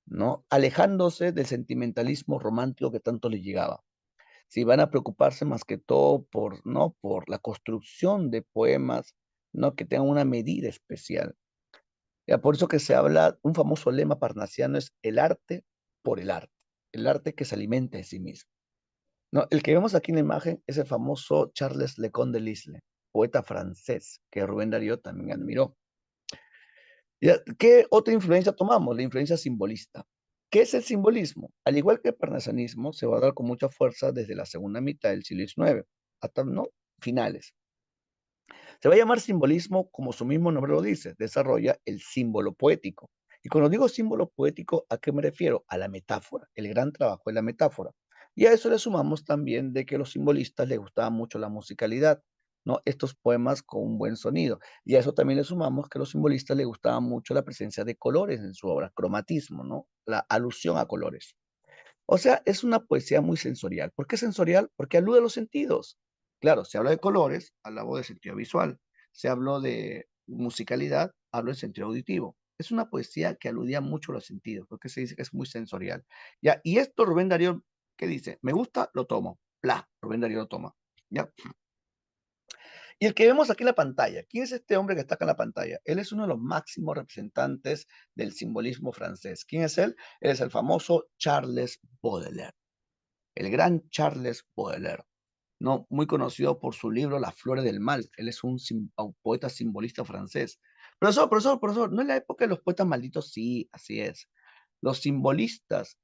¿no? Alejándose del sentimentalismo romántico que tanto les llegaba. Si van a preocuparse más que todo por, ¿no? Por la construcción de poemas, ¿no? Que tengan una medida especial. Ya, por eso que se habla, un famoso lema parnasiano es el arte por el arte que se alimenta de sí mismo. ¿No? El que vemos aquí en la imagen es el famoso Charles Lecon de Lisle, poeta francés que Rubén Darío también admiró. Ya, ¿qué otra influencia tomamos? La influencia simbolista. ¿Qué es el simbolismo? Al igual que el parnasianismo, se va a dar con mucha fuerza desde la segunda mitad del siglo XIX hasta ¿no? finales. Se va a llamar simbolismo como su mismo nombre lo dice, desarrolla el símbolo poético. Y cuando digo símbolo poético, ¿a qué me refiero? A la metáfora, el gran trabajo de la metáfora. Y a eso le sumamos también de que a los simbolistas les gustaba mucho la musicalidad, ¿no? Estos poemas con un buen sonido. Y a eso también le sumamos que a los simbolistas les gustaba mucho la presencia de colores en su obra, cromatismo, ¿no? La alusión a colores. O sea, es una poesía muy sensorial. ¿Por qué sensorial? Porque alude a los sentidos. Claro, se habla de colores, hablamos de sentido visual. Se habló de musicalidad, hablo de sentido auditivo. Es una poesía que aludía mucho a los sentidos, porque se dice que es muy sensorial. Ya, y esto Rubén Darío, ¿qué dice? Me gusta, lo tomo. Bla, Rubén Darío lo toma. Ya. Y el que vemos aquí en la pantalla, ¿quién es este hombre que está acá en la pantalla? Él es uno de los máximos representantes del simbolismo francés. ¿Quién es él? Él es el famoso Charles Baudelaire, el gran Charles Baudelaire, ¿no? Muy conocido por su libro Las Flores del Mal. Él es un poeta simbolista francés. Profesor, ¿no es la época de los poetas malditos? Sí, así es. Los simbolistas,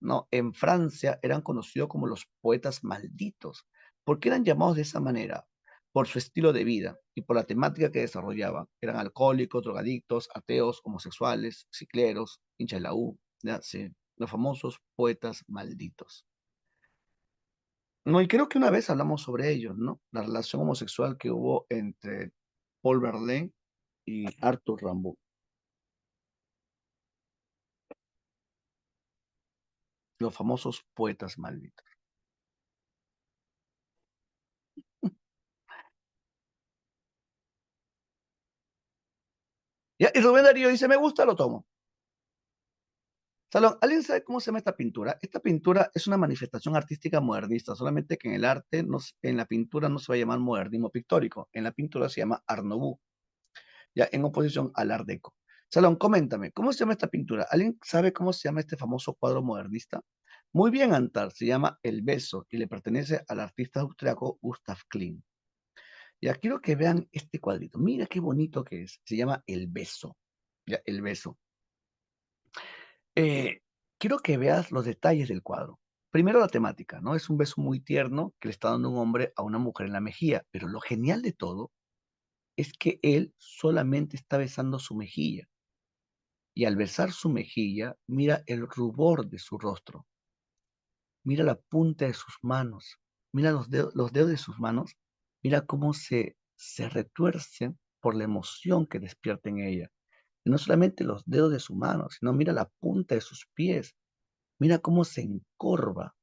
¿no? En Francia eran conocidos como los poetas malditos. ¿Por qué eran llamados de esa manera? Por su estilo de vida y por la temática que desarrollaban. Eran alcohólicos, drogadictos, ateos, homosexuales, cicleros, hinchas de la U, ¿ya? Sí, los famosos poetas malditos. No, y creo que una vez hablamos sobre ellos, ¿no? La relación homosexual que hubo entre Paul Verlaine y Arthur Rimbaud, los famosos poetas malditos. Ya, y Rubén Darío dice, me gusta, lo tomo. Salón, ¿alguien sabe cómo se llama esta pintura? Esta pintura es una manifestación artística modernista, solamente que en el arte, en la pintura no se va a llamar modernismo pictórico, en la pintura se llama Art Nouveau, ya en oposición al Art Deco. Salón, coméntame, ¿cómo se llama esta pintura? ¿Alguien sabe cómo se llama este famoso cuadro modernista? Muy bien, Antar, se llama El Beso y le pertenece al artista austriaco Gustav Klimt. Ya quiero que vean este cuadrito. Mira qué bonito que es. Se llama El Beso. Ya, El Beso. Eh, quiero que veas los detalles del cuadro. Primero la temática, ¿no? Es un beso muy tierno que le está dando un hombre a una mujer en la mejilla, pero lo genial de todo es que él solamente está besando su mejilla y al besar su mejilla, mira el rubor de su rostro, mira la punta de sus manos, mira los dedos de sus manos, mira cómo se retuercen por la emoción que despierta en ella. Y no solamente los dedos de su mano, sino mira la punta de sus pies, mira cómo se encorva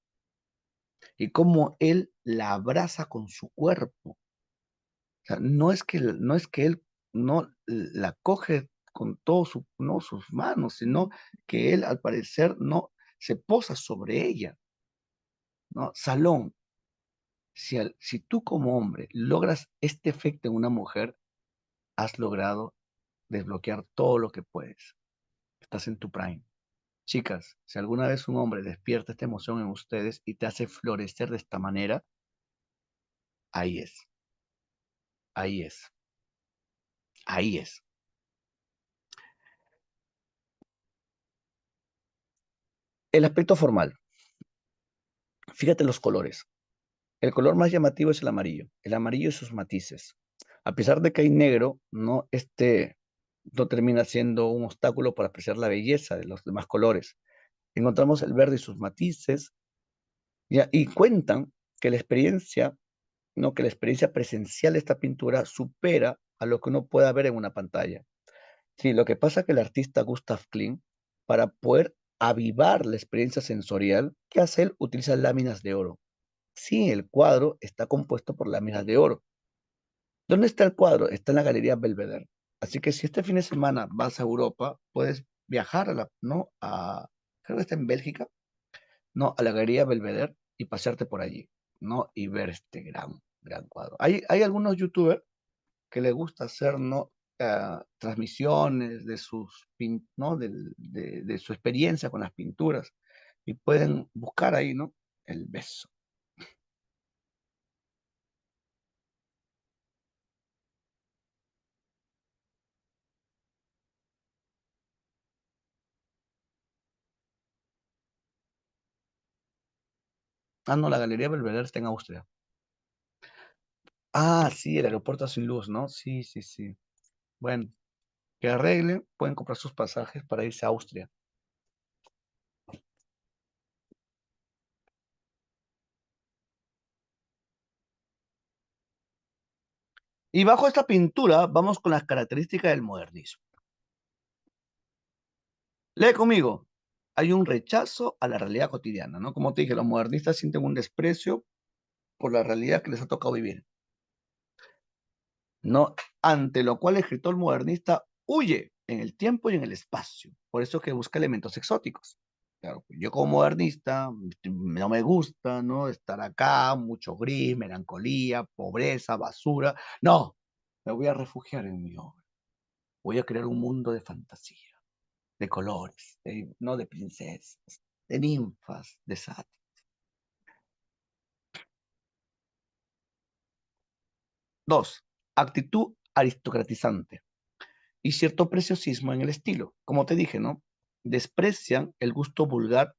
y cómo él la abraza con su cuerpo. O sea, no es que él no la coge con todas no, sus manos, sino que él al parecer no se posa sobre ella, ¿no? Salón, si tú como hombre logras este efecto en una mujer, has logrado desbloquear todo lo que puedes. Estás en tu prime. Chicas, si alguna vez un hombre despierta esta emoción en ustedes y te hace florecer de esta manera, ahí es. Ahí es. Ahí es. El aspecto formal. Fíjate los colores. El color más llamativo es el amarillo. El amarillo y sus matices. A pesar de que hay negro, no, no termina siendo un obstáculo para apreciar la belleza de los demás colores. Encontramos el verde y sus matices, ¿ya? Y cuentan que la experiencia, ¿no? Que la experiencia presencial de esta pintura supera a lo que uno pueda ver en una pantalla. Sí, lo que pasa es que el artista Gustav Klimt, para poder avivar la experiencia sensorial, ¿qué hace él? Utiliza láminas de oro. Sí, el cuadro está compuesto por láminas de oro. ¿Dónde está el cuadro? Está en la Galería Belvedere. Así que si este fin de semana vas a Europa, puedes viajar ¿no? Creo que está en Bélgica, ¿no? A la Galería Belvedere y pasearte por allí, ¿no? Y ver este gran cuadro. Hay algunos youtubers que les gusta hacer, ¿no? Transmisiones de ¿no? De su experiencia con las pinturas y pueden buscar ahí, ¿no? El beso. Ah, no, la Galería Belvedere está en Austria. Ah, sí, el aeropuerto sin luz, ¿no? Sí, sí, sí. Bueno, que arreglen, pueden comprar sus pasajes para irse a Austria. Y bajo esta pintura vamos con las características del modernismo. Lee conmigo. Hay un rechazo a la realidad cotidiana, ¿no? Como te dije, los modernistas sienten un desprecio por la realidad que les ha tocado vivir, ¿no? Ante lo cual el escritor modernista huye en el tiempo y en el espacio. Por eso es que busca elementos exóticos. Claro, yo como modernista no me gusta, ¿no? Estar acá, mucho gris, melancolía, pobreza, basura. No, me voy a refugiar en mi obra. Voy a crear un mundo de fantasía, de colores, no de princesas, de ninfas, de sátiros. Dos, actitud aristocratizante y cierto preciosismo en el estilo. Como te dije, ¿no? Desprecian el gusto vulgar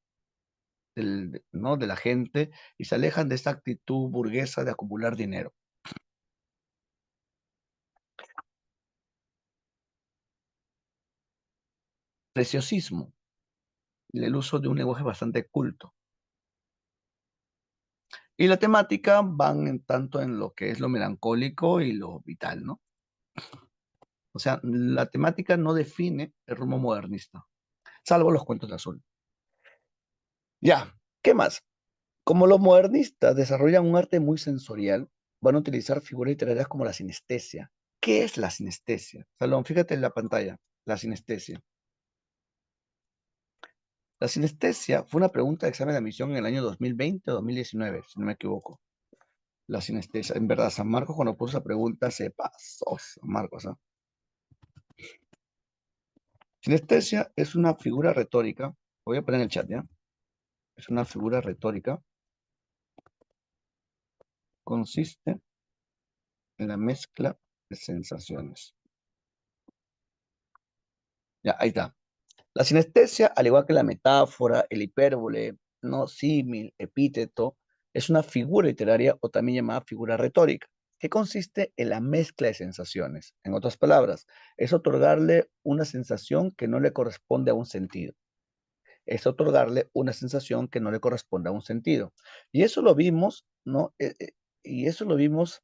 ¿no? de la gente y se alejan de esa actitud burguesa de acumular dinero. Preciosismo, el uso de un lenguaje bastante culto. Y la temática van en tanto en lo que es lo melancólico y lo vital, ¿no? O sea, la temática no define el rumbo modernista, salvo los cuentos de azul. Ya, ¿qué más? Como los modernistas desarrollan un arte muy sensorial, van a utilizar figuras literarias como la sinestesia. ¿Qué es la sinestesia? Salón, fíjate en la pantalla, la sinestesia. La sinestesia fue una pregunta de examen de admisión en el año 2020 o 2019, si no me equivoco. La sinestesia, en verdad, San Marcos cuando puso esa pregunta se pasó, San Marcos, ¿ah? Sinestesia es una figura retórica, voy a poner en el chat, ¿ya? Es una figura retórica, consiste en la mezcla de sensaciones. Ya, ahí está. La sinestesia, al igual que la metáfora, el hipérbole, no símil, epíteto, es una figura literaria o también llamada figura retórica, que consiste en la mezcla de sensaciones. En otras palabras, es otorgarle una sensación que no le corresponde a un sentido. Es otorgarle una sensación que no le corresponde a un sentido. Y eso lo vimos, ¿no? Y eso lo vimos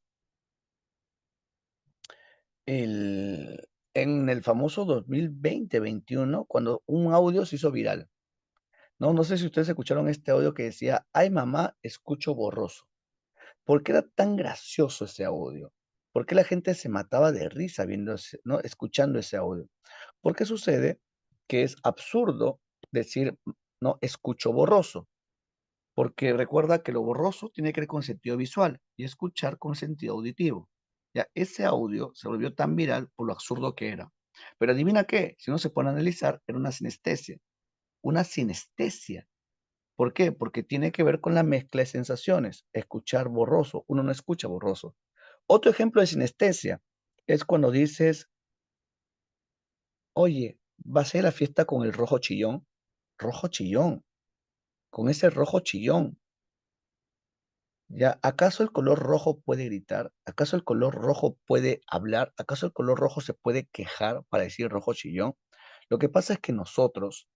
en el famoso 2020-21, cuando un audio se hizo viral. No, no sé si ustedes escucharon este audio que decía, ay mamá, escucho borroso. ¿Por qué era tan gracioso ese audio? ¿Por qué la gente se mataba de risa viendo ¿no? Escuchando ese audio? Porque sucede que es absurdo decir, no, escucho borroso, porque recuerda que lo borroso tiene que ver con sentido visual y escuchar con sentido auditivo. Ya, ese audio se volvió tan viral por lo absurdo que era. Pero adivina qué, si uno se pone a analizar, era una sinestesia. Una sinestesia. ¿Por qué? Porque tiene que ver con la mezcla de sensaciones. Escuchar borroso. Uno no escucha borroso. Otro ejemplo de sinestesia es cuando dices, oye, ¿vas a ir a la fiesta con el rojo chillón? Rojo chillón, con ese rojo chillón. ¿Ya? ¿Acaso el color rojo puede gritar? ¿Acaso el color rojo puede hablar? ¿Acaso el color rojo se puede quejar para decir rojo chillón? Lo que pasa es que nosotros,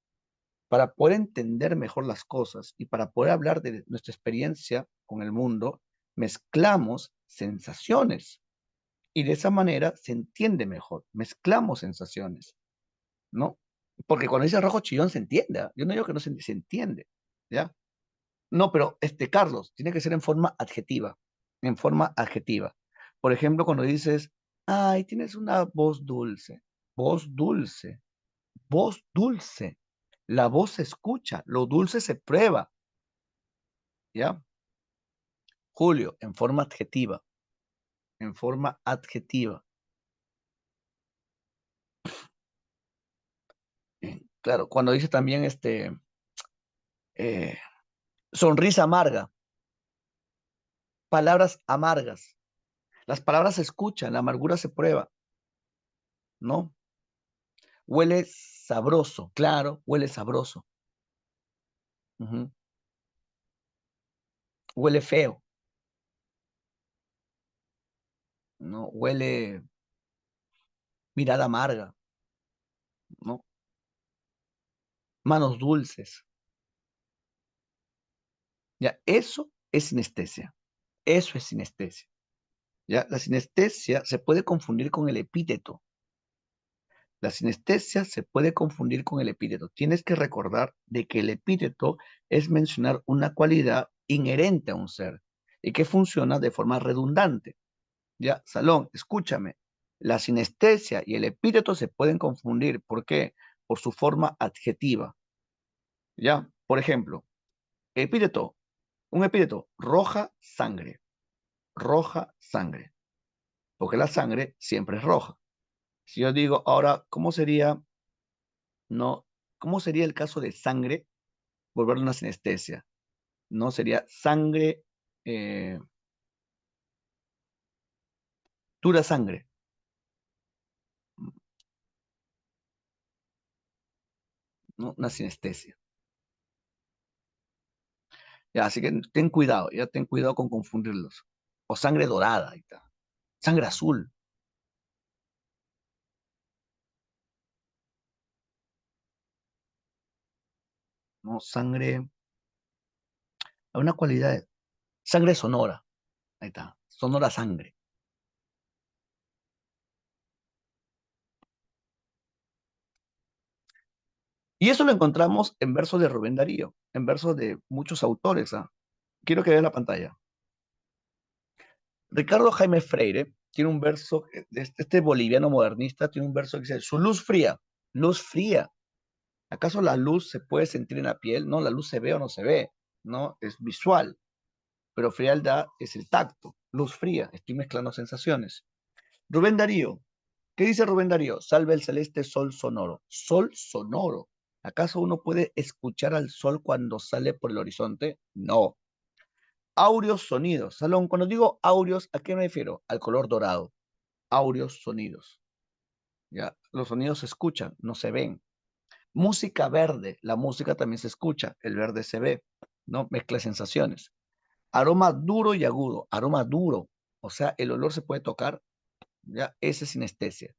para poder entender mejor las cosas y para poder hablar de nuestra experiencia con el mundo, mezclamos sensaciones y de esa manera se entiende mejor. Mezclamos sensaciones, ¿no? Porque cuando dice rojo chillón se entiende. ¿Ah? Yo no digo que no se entiende, ¿ya? No, pero Carlos, tiene que ser en forma adjetiva, en forma adjetiva. Por ejemplo, cuando dices, ay, tienes una voz dulce, voz dulce. La voz se escucha, lo dulce se prueba, ¿ya? Julio, en forma adjetiva. Claro, cuando dice también eh, sonrisa amarga, palabras amargas. Las palabras se escuchan, la amargura se prueba, ¿no? Huele sabroso, claro, huele sabroso. Ujú. Huele feo, ¿no? Huele mirada amarga, ¿no? Manos dulces. Ya, eso es sinestesia. Eso es sinestesia. Ya, la sinestesia se puede confundir con el epíteto. La sinestesia se puede confundir con el epíteto. Tienes que recordar de que el epíteto es mencionar una cualidad inherente a un ser y que funciona de forma redundante. Ya, Salón, escúchame. La sinestesia y el epíteto se pueden confundir. ¿Por qué? Por su forma adjetiva. Ya, por ejemplo, epíteto, un epíteto, roja sangre, porque la sangre siempre es roja. Si yo digo ahora, ¿cómo sería, no, cómo sería el caso de sangre volver una sinestesia? No sería sangre, eh, dura sangre, ¿no? Una sinestesia. Ya, así que ten cuidado, ya ten cuidado con confundirlos. O sangre dorada, ahí está. Sangre azul, ¿no? Sangre, una cualidad, sangre sonora, ahí está. Sonora sangre. Y eso lo encontramos en versos de Rubén Darío, en versos de muchos autores. ¿Ah? Quiero que vean la pantalla. Ricardo Jaime Freire tiene un verso, este boliviano modernista tiene un verso que dice, su luz fría, luz fría. ¿Acaso la luz se puede sentir en la piel? No, la luz se ve o no se ve, no, es visual, pero frialdad es el tacto, luz fría, estoy mezclando sensaciones. Rubén Darío, ¿qué dice Rubén Darío? Salve el celeste sol sonoro. ¿Acaso uno puede escuchar al sol cuando sale por el horizonte? No. Áureos sonidos. Salón, cuando digo áureos, ¿a qué me refiero? Al color dorado. Áureos sonidos. ¿Ya? Los sonidos se escuchan, no se ven. Música verde, la música también se escucha, el verde se ve, ¿no? Mezcla sensaciones. Aroma duro y agudo, aroma duro, o sea, el olor se puede tocar, ¿ya? Esa es sinestesia.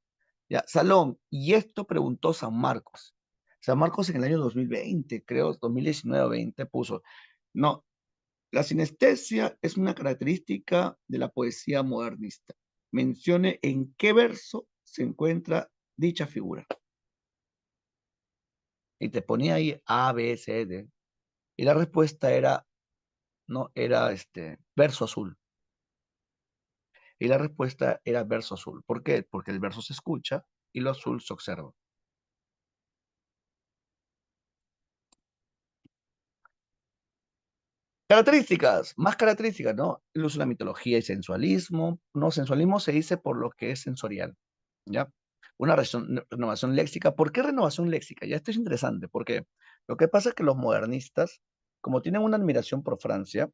¿Ya? Salón, y esto preguntó San Marcos. San Marcos en el año 2020, creo, 2019 o 20, puso, no, la sinestesia es una característica de la poesía modernista. Mencione en qué verso se encuentra dicha figura. Y te ponía ahí A, B, C, D. Y la respuesta era, no, era verso azul. Y la respuesta era verso azul. ¿Por qué? Porque el verso se escucha y lo azul se observa. Características, más características, ¿no? El uso de la mitología y sensualismo. No, sensualismo se dice por lo que es sensorial, ¿ya? Una renovación léxica. ¿Por qué renovación léxica? Ya esto es interesante, porque lo que pasa es que los modernistas, como tienen una admiración por Francia,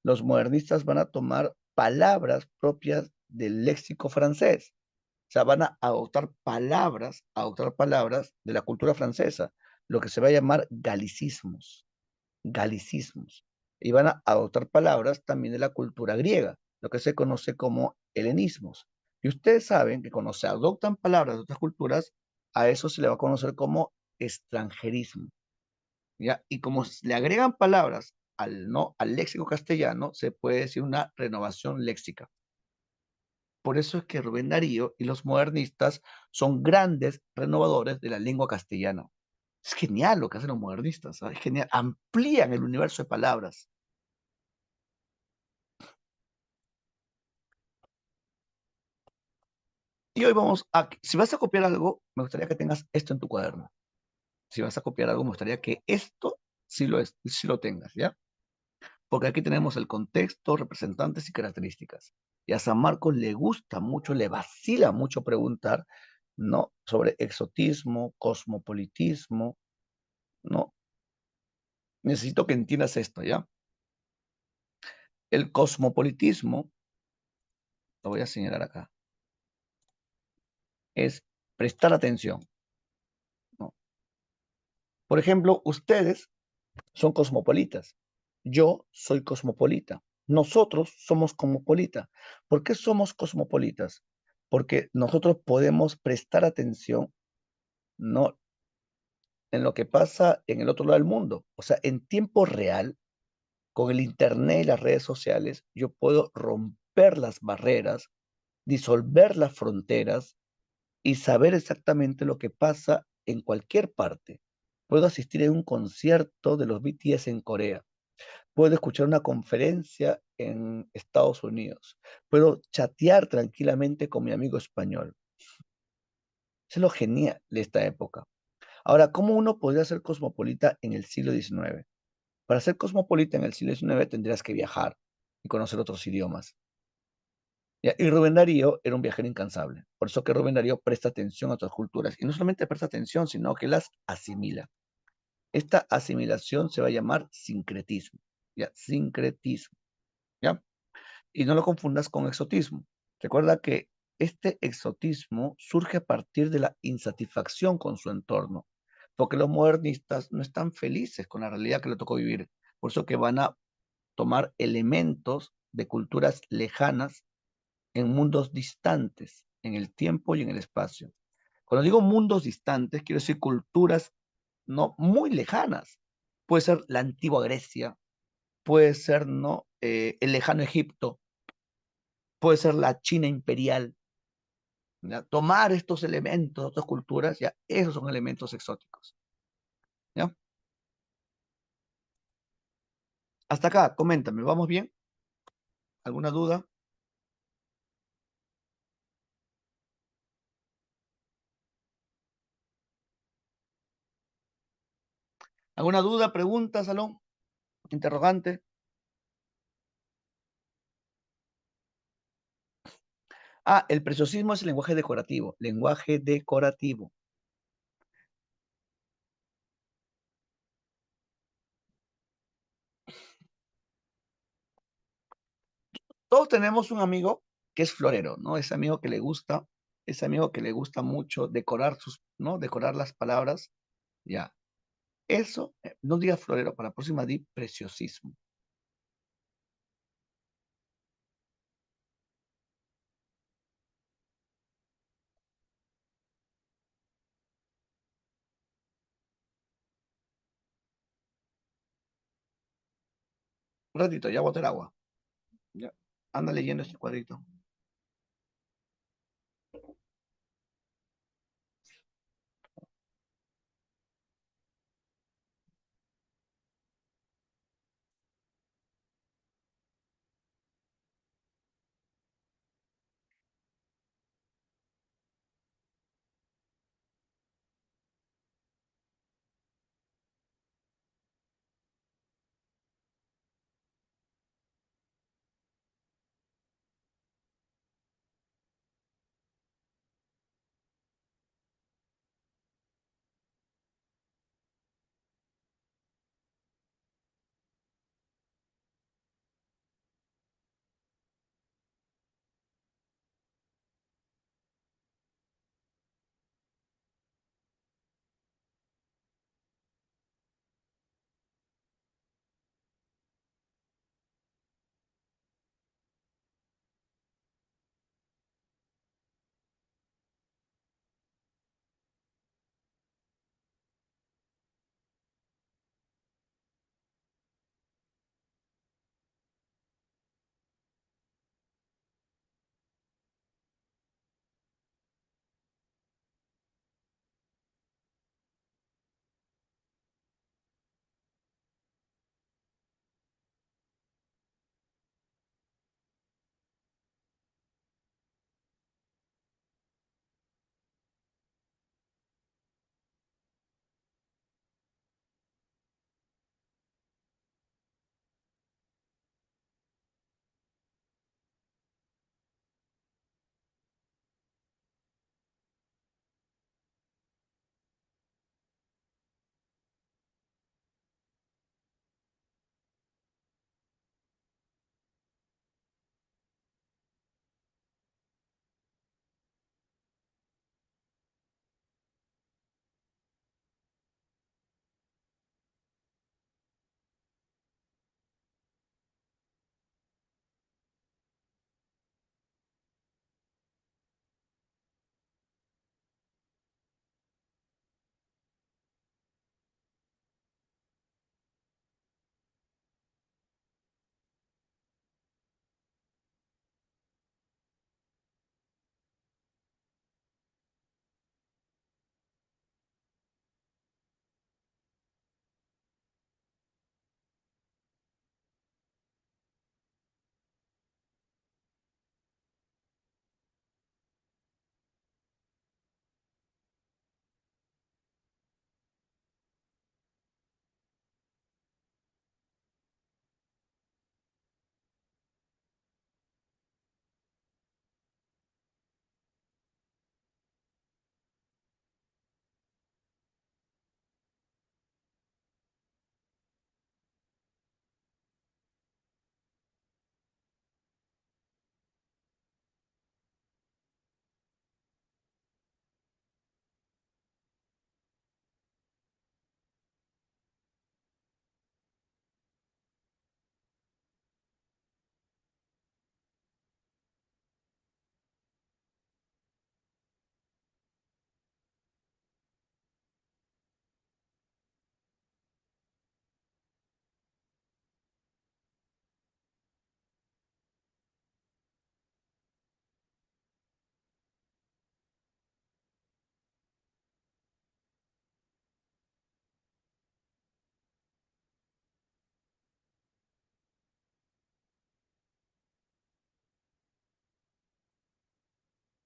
los modernistas van a tomar palabras propias del léxico francés. O sea, van a adoptar palabras de la cultura francesa, lo que se va a llamar galicismos. Y van a adoptar palabras también de la cultura griega, lo que se conoce como helenismos. Y ustedes saben que cuando se adoptan palabras de otras culturas, a eso se le va a conocer como extranjerismo, ¿ya? Y como le agregan palabras al léxico castellano, se puede decir una renovación léxica. Por eso es que Rubén Darío y los modernistas son grandes renovadores de la lengua castellana. Es genial lo que hacen los modernistas, ¿sabes? Es genial. Amplían el universo de palabras. Y hoy si vas a copiar algo, me gustaría que tengas esto en tu cuaderno. Si vas a copiar algo, me gustaría que esto sí lo tengas, ¿ya? Porque aquí tenemos el contexto, representantes y características. Y a San Marcos le gusta mucho, le vacila mucho preguntar, ¿no? Sobre exotismo, cosmopolitismo, ¿no? Necesito que entiendas esto, ¿ya? El cosmopolitismo, lo voy a señalar acá, es prestar atención, ¿no? Por ejemplo, ustedes son cosmopolitas. Yo soy cosmopolita. Nosotros somos cosmopolitas. ¿Por qué somos cosmopolitas? Porque nosotros podemos prestar atención, ¿no? En lo que pasa en el otro lado del mundo. O sea, en tiempo real, con el Internet y las redes sociales, yo puedo romper las barreras, disolver las fronteras y saber exactamente lo que pasa en cualquier parte. Puedo asistir a un concierto de los BTS en Corea. Puedo escuchar una conferencia en Estados Unidos. Puedo chatear tranquilamente con mi amigo español. Eso es lo genial de esta época. Ahora, ¿cómo uno podría ser cosmopolita en el siglo XIX? Para ser cosmopolita en el siglo XIX tendrías que viajar y conocer otros idiomas. ¿Ya? Y Rubén Darío era un viajero incansable. Por eso que Rubén Darío presta atención a otras culturas. Y no solamente presta atención, sino que las asimila. Esta asimilación se va a llamar sincretismo. ¿Ya? Sincretismo. ¿Ya? Y no lo confundas con exotismo. Recuerda que este exotismo surge a partir de la insatisfacción con su entorno, porque los modernistas no están felices con la realidad que le tocó vivir. Por eso que van a tomar elementos de culturas lejanas en mundos distantes, en el tiempo y en el espacio. Cuando digo mundos distantes, quiero decir culturas no muy lejanas. Puede ser la antigua Grecia, puede ser no el lejano Egipto, puede ser la China imperial. ¿Ya? Tomar estos elementos de otras culturas, ya, esos son elementos exóticos. ¿Ya? Hasta acá, coméntame, ¿vamos bien? ¿Alguna duda? ¿Alguna duda, pregunta, Salón? ¿Interrogante? Ah, el preciosismo es el lenguaje decorativo. Lenguaje decorativo. Todos tenemos un amigo que es florero, ¿no? Ese amigo que le gusta mucho decorar ¿no? Decorar las palabras. Ya. Eso, no digas florero, para la próxima di preciosismo. Un ratito, ya boté el agua. Ya. Anda leyendo este cuadrito.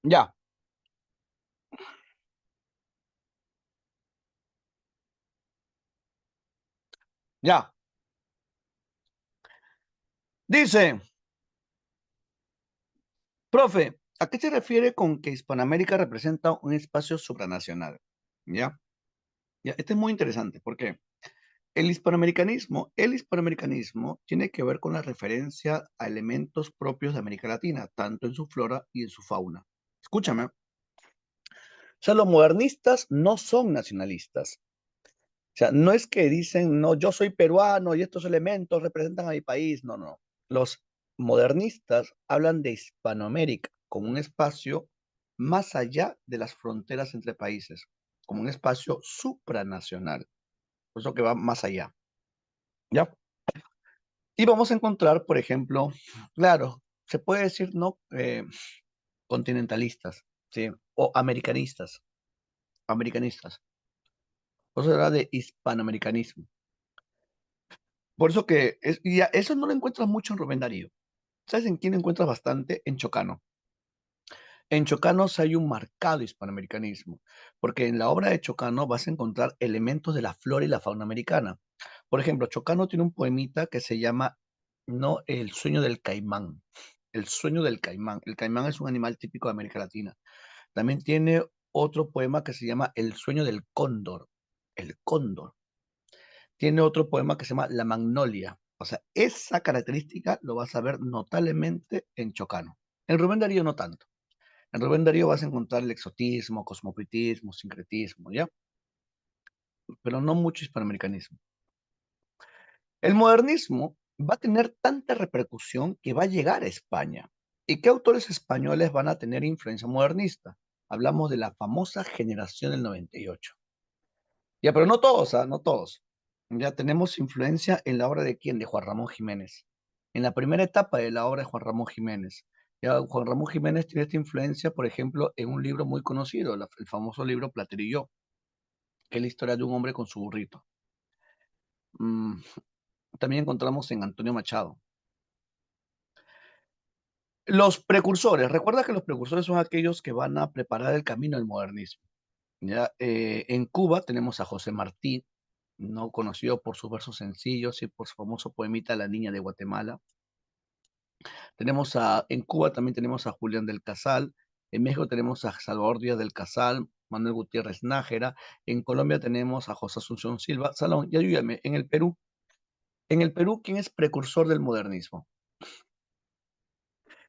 Ya, ya. Dice, profe, ¿a qué se refiere con que Hispanoamérica representa un espacio supranacional? Ya, ya, este es muy interesante porque el hispanoamericanismo tiene que ver con la referencia a elementos propios de América Latina, tanto en su flora y en su fauna. Escúchame, o sea, los modernistas no son nacionalistas. O sea, no es que dicen, no, yo soy peruano y estos elementos representan a mi país. No, no. Los modernistas hablan de Hispanoamérica como un espacio más allá de las fronteras entre países, como un espacio supranacional, por eso que va más allá. ¿Ya? Y vamos a encontrar, por ejemplo, claro, se puede decir, ¿no? Continentalistas, ¿sí? O americanistas, americanistas. Por eso habla de hispanoamericanismo. Por eso que eso no lo encuentras mucho en Rubén Darío. ¿Sabes en quién encuentras bastante? En Chocano. En Chocano sí hay un marcado hispanoamericanismo, porque en la obra de Chocano vas a encontrar elementos de la flora y la fauna americana. Por ejemplo, Chocano tiene un poemita que se llama No, El sueño del caimán. El sueño del caimán. El caimán es un animal típico de América Latina. También tiene otro poema que se llama El sueño del cóndor. El cóndor. Tiene otro poema que se llama La magnolia. O sea, esa característica lo vas a ver notablemente en Chocano. En Rubén Darío no tanto. En Rubén Darío vas a encontrar el exotismo, cosmopolitismo, sincretismo, ¿ya? Pero no mucho hispanoamericanismo. El modernismo va a tener tanta repercusión que va a llegar a España. ¿Y qué autores españoles van a tener influencia modernista? Hablamos de la famosa generación del 98. Ya, pero no todos, ¿ah? No todos. Ya tenemos influencia en la obra de quién, de Juan Ramón Jiménez. En la primera etapa de la obra de Juan Ramón Jiménez. Ya Juan Ramón Jiménez tiene esta influencia, por ejemplo, en un libro muy conocido, el famoso libro Platero y yo, que es la historia de un hombre con su burrito. Mm, también encontramos en Antonio Machado. Los precursores, recuerda que los precursores son aquellos que van a preparar el camino del modernismo. ¿Ya? En Cuba tenemos a José Martí, no conocido por sus versos sencillos y por su famoso poemita La Niña de Guatemala. En Cuba también tenemos a Julián del Casal, en México tenemos a Salvador Díaz del Casal, Manuel Gutiérrez Nájera, en Colombia tenemos a José Asunción Silva. Salón, y ayúdame, en el Perú, ¿quién es precursor del modernismo?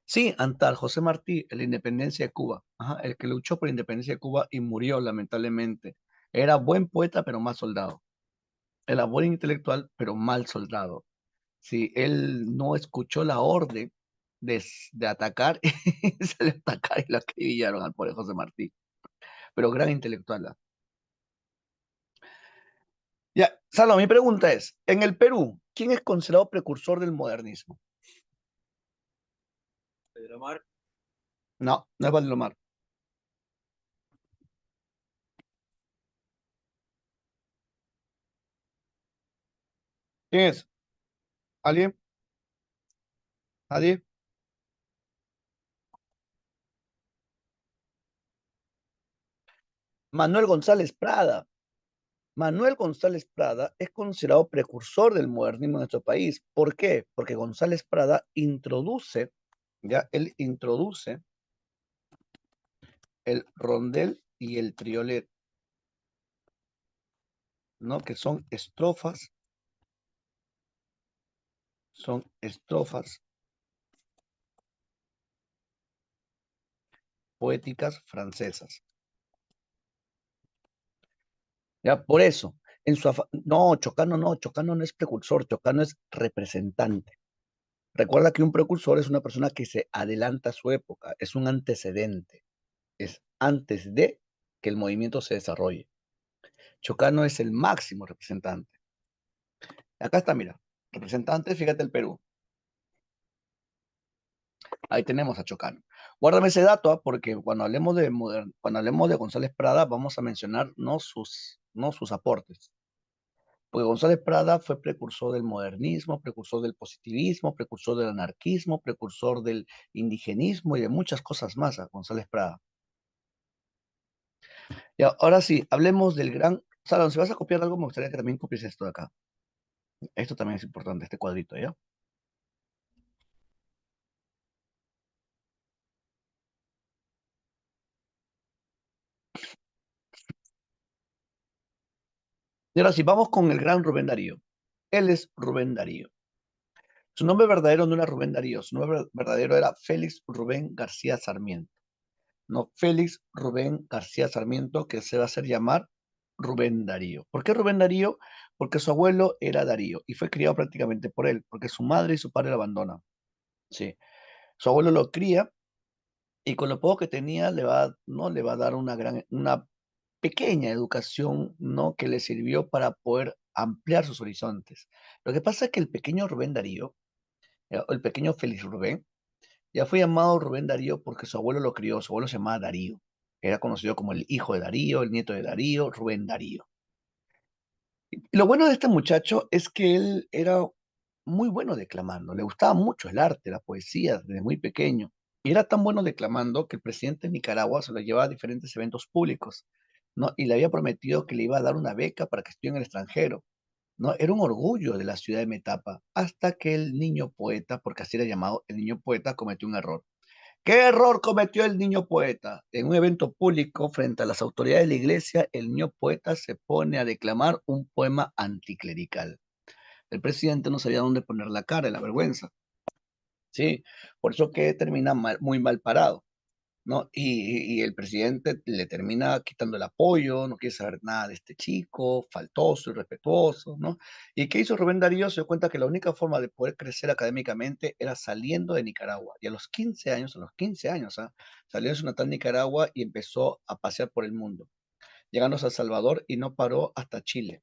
Sí, Antal, José Martí, en la independencia de Cuba, ajá, el que luchó por la independencia de Cuba y murió lamentablemente. Era buen poeta, pero mal soldado. Era buen intelectual, pero mal soldado. Sí, él no escuchó la orden de atacar, y salió a atacar y lo acribillaron al pobre José Martí. Pero gran intelectual. ¿Ah? Ya, Salo, mi pregunta es, en el Perú, ¿quién es considerado precursor del modernismo? Pedro Amar, No, no es Valdemar. ¿Quién es? ¿Alguien? ¿Nadie? Manuel González Prada. Manuel González Prada es considerado precursor del modernismo en nuestro país. ¿Por qué? Porque González Prada él introduce el rondel y el triolet, ¿no? Que son estrofas poéticas francesas. Ya, por eso, no, Chocano no es precursor, Chocano es representante. Recuerda que un precursor es una persona que se adelanta a su época, es un antecedente, es antes de que el movimiento se desarrolle. Chocano es el máximo representante. Acá está, mira, representante, fíjate el Perú. Ahí tenemos a Chocano. Guárdame ese dato, porque cuando hablemos de González Prada, vamos a mencionar no sus aportes. Porque González Prada fue precursor del modernismo, precursor del positivismo, precursor del anarquismo, precursor del indigenismo y de muchas cosas más, a González Prada. Y ahora sí, hablemos del gran... Salón, si vas a copiar algo, me gustaría que también copies esto de acá. Esto también es importante, este cuadrito, ¿ya? Y ahora sí, vamos con el gran Rubén Darío. Él es Rubén Darío. Su nombre verdadero no era Rubén Darío, su nombre verdadero era Félix Rubén García Sarmiento. No, Félix Rubén García Sarmiento, que se va a hacer llamar Rubén Darío. ¿Por qué Rubén Darío? Porque su abuelo era Darío y fue criado prácticamente por él, porque su madre y su padre lo abandonan. Sí. Su abuelo lo cría y con lo poco que tenía ¿no? Le va a dar una pequeña educación, ¿no? Que le sirvió para poder ampliar sus horizontes. Lo que pasa es que el pequeño Rubén Darío, el pequeño Félix Rubén, ya fue llamado Rubén Darío porque su abuelo lo crió, su abuelo se llamaba Darío. Era conocido como el hijo de Darío, el nieto de Darío, Rubén Darío. Y lo bueno de este muchacho es que él era muy bueno declamando, le gustaba mucho el arte, la poesía desde muy pequeño. Y era tan bueno declamando que el presidente de Nicaragua se lo llevaba a diferentes eventos públicos, ¿no? Y le había prometido que le iba a dar una beca para que estudie en el extranjero, ¿no? Era un orgullo de la ciudad de Metapa, hasta que el niño poeta, porque así era llamado, el niño poeta cometió un error. ¿Qué error cometió el niño poeta? En un evento público frente a las autoridades de la iglesia, el niño poeta se pone a declamar un poema anticlerical. El presidente no sabía dónde poner la cara de la vergüenza, ¿sí? Por eso que termina muy mal parado, ¿no? Y el presidente le termina quitando el apoyo, no quiere saber nada de este chico, faltoso, irrespetuoso, ¿no? ¿Y qué hizo Rubén Darío? Se dio cuenta que la única forma de poder crecer académicamente era saliendo de Nicaragua. Y a los 15 años, ¿ah? Salió de su natal Nicaragua y empezó a pasear por el mundo, llegando a San Salvador y no paró hasta Chile.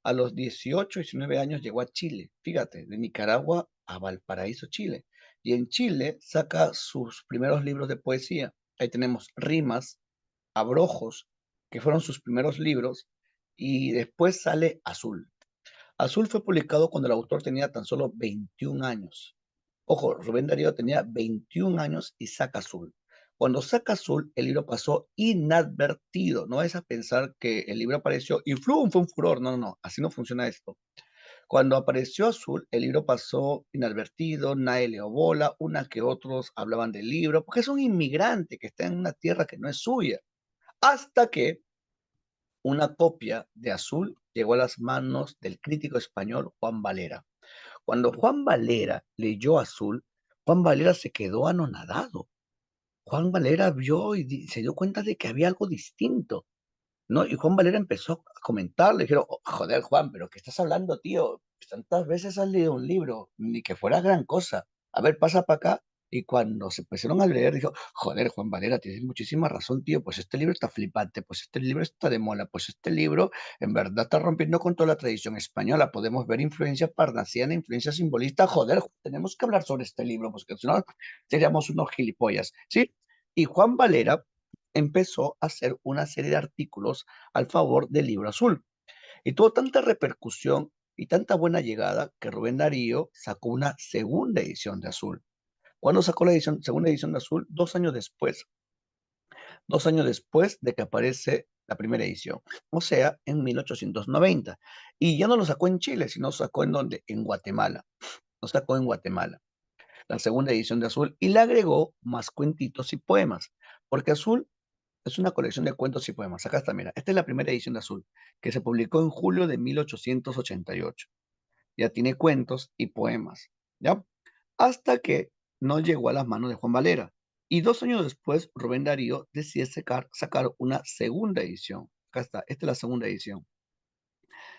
A los 18, 19 años llegó a Chile, fíjate, de Nicaragua a Valparaíso, Chile. Y en Chile saca sus primeros libros de poesía. Ahí tenemos Rimas, Abrojos, que fueron sus primeros libros, y después sale Azul. Azul fue publicado cuando el autor tenía tan solo 21 años. Ojo, Rubén Darío tenía 21 años y saca Azul. Cuando saca Azul, el libro pasó inadvertido. No es a pensar que el libro apareció y ¡flum! Fue un furor. No, no, no. Así no funciona esto. Cuando apareció Azul, el libro pasó inadvertido, nadie le dio bola, una que otros hablaban del libro, porque es un inmigrante que está en una tierra que no es suya. Hasta que una copia de Azul llegó a las manos del crítico español Juan Valera. Cuando Juan Valera leyó Azul, Juan Valera se quedó anonadado. Juan Valera vio y se dio cuenta de que había algo distinto, ¿no? Y Juan Valera empezó a comentar, le dijeron: "Oh, joder, Juan, pero ¿qué estás hablando, tío? Tantas veces has leído un libro, ni que fuera gran cosa. A ver, pasa para acá". Y cuando se pusieron a leer, dijo: "Joder, Juan Valera, tienes muchísima razón, tío. Pues este libro está flipante, pues este libro está de mola, pues este libro en verdad está rompiendo con toda la tradición española. Podemos ver influencia parnasiana, influencia simbolista. Joder, tenemos que hablar sobre este libro, porque si no seríamos unos gilipollas, ¿sí?". Y Juan Valera empezó a hacer una serie de artículos al favor del Libro Azul. Y tuvo tanta repercusión y tanta buena llegada que Rubén Darío sacó una segunda edición de Azul. ¿Cuándo sacó la segunda edición de Azul? 2 años después. 2 años después de que aparece la primera edición, o sea, en 1890. Y ya no lo sacó en Chile, sino sacó en donde, en Guatemala. Lo sacó en Guatemala, la segunda edición de Azul, y le agregó más cuentitos y poemas, porque Azul es una colección de cuentos y poemas. Acá está, mira. Esta es la primera edición de Azul, que se publicó en julio de 1888. Ya tiene cuentos y poemas, ¿ya? Hasta que no llegó a las manos de Juan Valera. Y 2 años después, Rubén Darío decide sacar una segunda edición. Acá está, esta es la segunda edición.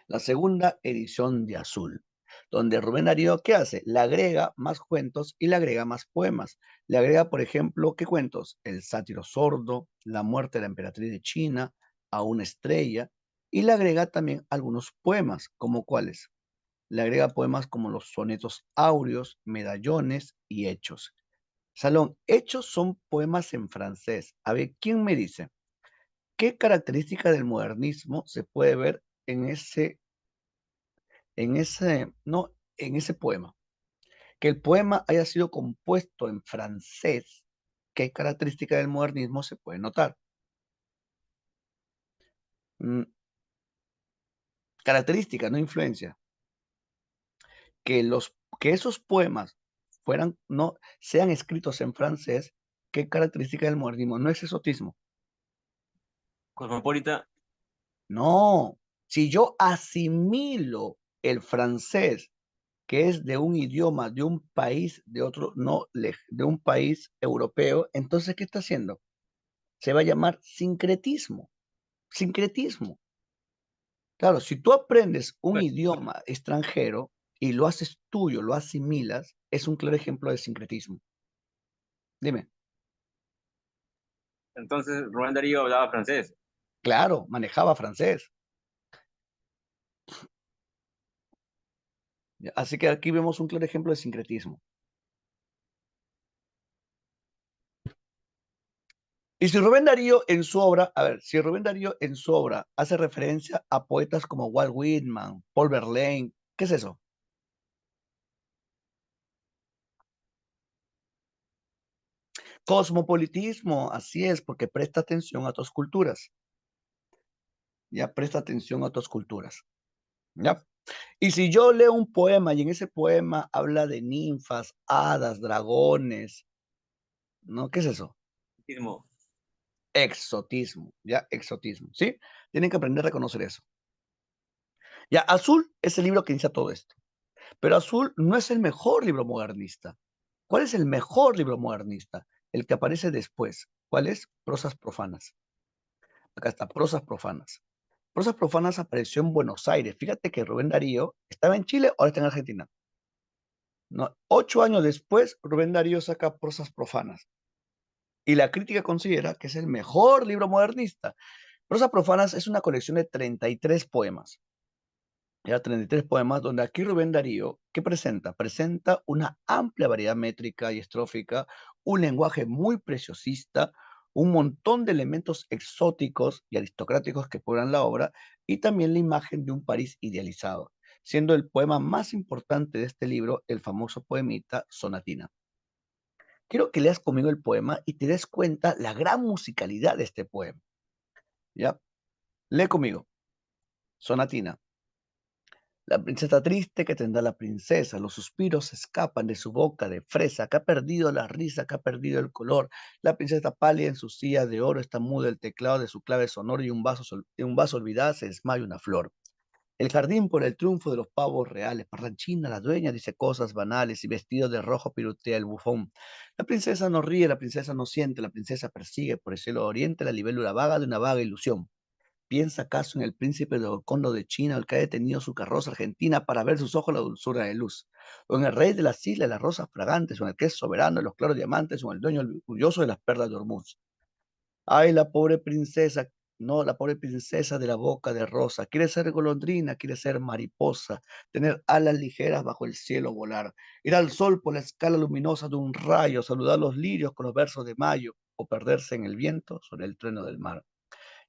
La segunda edición de Azul, donde Rubén Darío, ¿qué hace? Le agrega más cuentos y le agrega más poemas. Le agrega, por ejemplo, ¿qué cuentos? El sátiro sordo, La muerte de la emperatriz de China, A una estrella, y le agrega también algunos poemas, como cuáles. Le agrega poemas como los sonetos áureos, medallones y hechos. Salón, hechos son poemas en francés. A ver, ¿quién me dice? ¿Qué característica del modernismo se puede ver en ese no, en ese poema. Que el poema haya sido compuesto en francés, ¿qué característica del modernismo se puede notar? Mm, característica, no influencia. Que esos poemas no sean escritos en francés, ¿qué característica del modernismo? No es exotismo. Cosmopolita, No, si yo asimilo el francés, que es de un idioma de un país, de otro, no, de un país europeo, entonces, ¿qué está haciendo? Se va a llamar sincretismo. Sincretismo. Claro, si tú aprendes un pues, idioma extranjero y lo haces tuyo, lo asimilas, es un claro ejemplo de sincretismo. Dime, entonces Rubén Darío hablaba francés. claro, manejaba francés. Así que aquí vemos un claro ejemplo de sincretismo. Y si Rubén Darío en su obra, a ver, si Rubén Darío en su obra hace referencia a poetas como Walt Whitman, Paul Verlaine, ¿qué es eso? Cosmopolitismo, así es, porque presta atención a otras culturas. Ya presta atención a otras culturas. ¿Ya? Y si yo leo un poema y en ese poema habla de ninfas, hadas, dragones, ¿no? ¿Qué es eso? Mismo. Exotismo, ya, exotismo, ¿sí? Tienen que aprender a reconocer eso. Ya, Azul es el libro que inicia todo esto, pero Azul no es el mejor libro modernista. ¿Cuál es el mejor libro modernista? El que aparece después. ¿Cuál es? Prosas profanas. Acá está, Prosas profanas. Prosas profanas apareció en Buenos Aires. Fíjate que Rubén Darío estaba en Chile, ahora está en Argentina. No, 8 años después, Rubén Darío saca Prosas profanas. Y la crítica considera que es el mejor libro modernista. Prosas profanas es una colección de 33 poemas. Ya 33 poemas, donde aquí Rubén Darío, ¿qué presenta? Presenta una amplia variedad métrica y estrófica, un lenguaje muy preciosista, un montón de elementos exóticos y aristocráticos que pueblan la obra, y también la imagen de un París idealizado, siendo el poema más importante de este libro el famoso poemita Sonatina. Quiero que leas conmigo el poema y te des cuenta la gran musicalidad de este poema. ¿Ya? Lee conmigo. Sonatina. La princesa triste que tendrá la princesa, los suspiros escapan de su boca de fresa, que ha perdido la risa, que ha perdido el color. La princesa pálida en su silla de oro está muda el teclado de su clave sonoro y un vaso olvidada se desmaya una flor. El jardín por el triunfo de los pavos reales. Parranchina, la dueña, dice cosas banales y vestido de rojo pirutea el bufón. La princesa no ríe, la princesa no siente, la princesa persigue por el cielo oriente la libélula vaga de una vaga ilusión. ¿Piensa acaso en el príncipe de Ocondo de China, el que ha detenido su carroza argentina para ver sus ojos la dulzura de luz? ¿O en el rey de las islas, las rosas fragantes, o en el que es soberano de los claros diamantes, o en el dueño orgulloso de las perlas de Hormuz? Ay, la pobre princesa, no, la pobre princesa de la boca de rosa, quiere ser golondrina, quiere ser mariposa, tener alas ligeras bajo el cielo volar, ir al sol por la escala luminosa de un rayo, saludar los lirios con los versos de mayo, o perderse en el viento sobre el trueno del mar.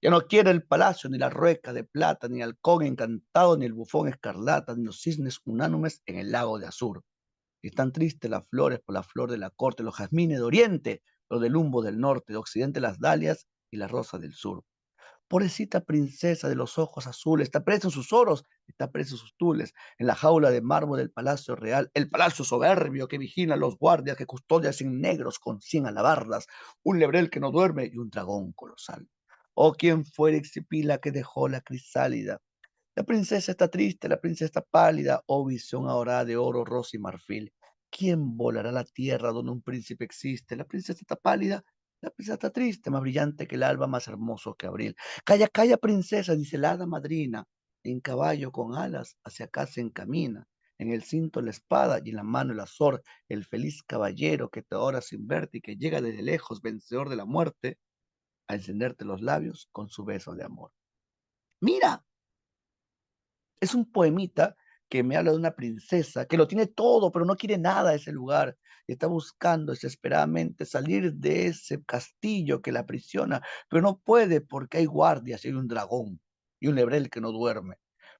Ya no quiere el palacio, ni la rueca de plata, ni el halcón encantado, ni el bufón escarlata, ni los cisnes unánimes en el lago de azur. Y están tristes las flores por la flor de la corte, los jazmines de oriente, los del humbo del norte, de occidente las dalias y las rosas del sur. Pobrecita princesa de los ojos azules, está presa en sus oros, está presa en sus tules, en la jaula de mármol del palacio real, el palacio soberbio que vigila a los guardias que custodian sin negros con 100 alabardas, un lebrel que no duerme y un dragón colosal. Oh, quién fue Exipila que dejó la crisálida. La princesa está triste, la princesa está pálida, oh visión ahora de oro, rosa y marfil. ¿Quién volará a la tierra donde un príncipe existe? La princesa está pálida, la princesa está triste, más brillante que el alba, más hermoso que abril. Calla, calla, princesa, dice la hada madrina. En caballo con alas hacia acá se encamina. En el cinto la espada y en la mano el azor. El feliz caballero que te adora sin verte y que llega desde lejos, vencedor de la muerte, a encenderte los labios con su beso de amor. Mira, es un poemita que me habla de una princesa que lo tiene todo, pero no quiere nada de ese lugar. Y está buscando desesperadamente salir de ese castillo que la aprisiona, pero no puede porque hay guardias y hay un dragón y un lebrel que no duerme.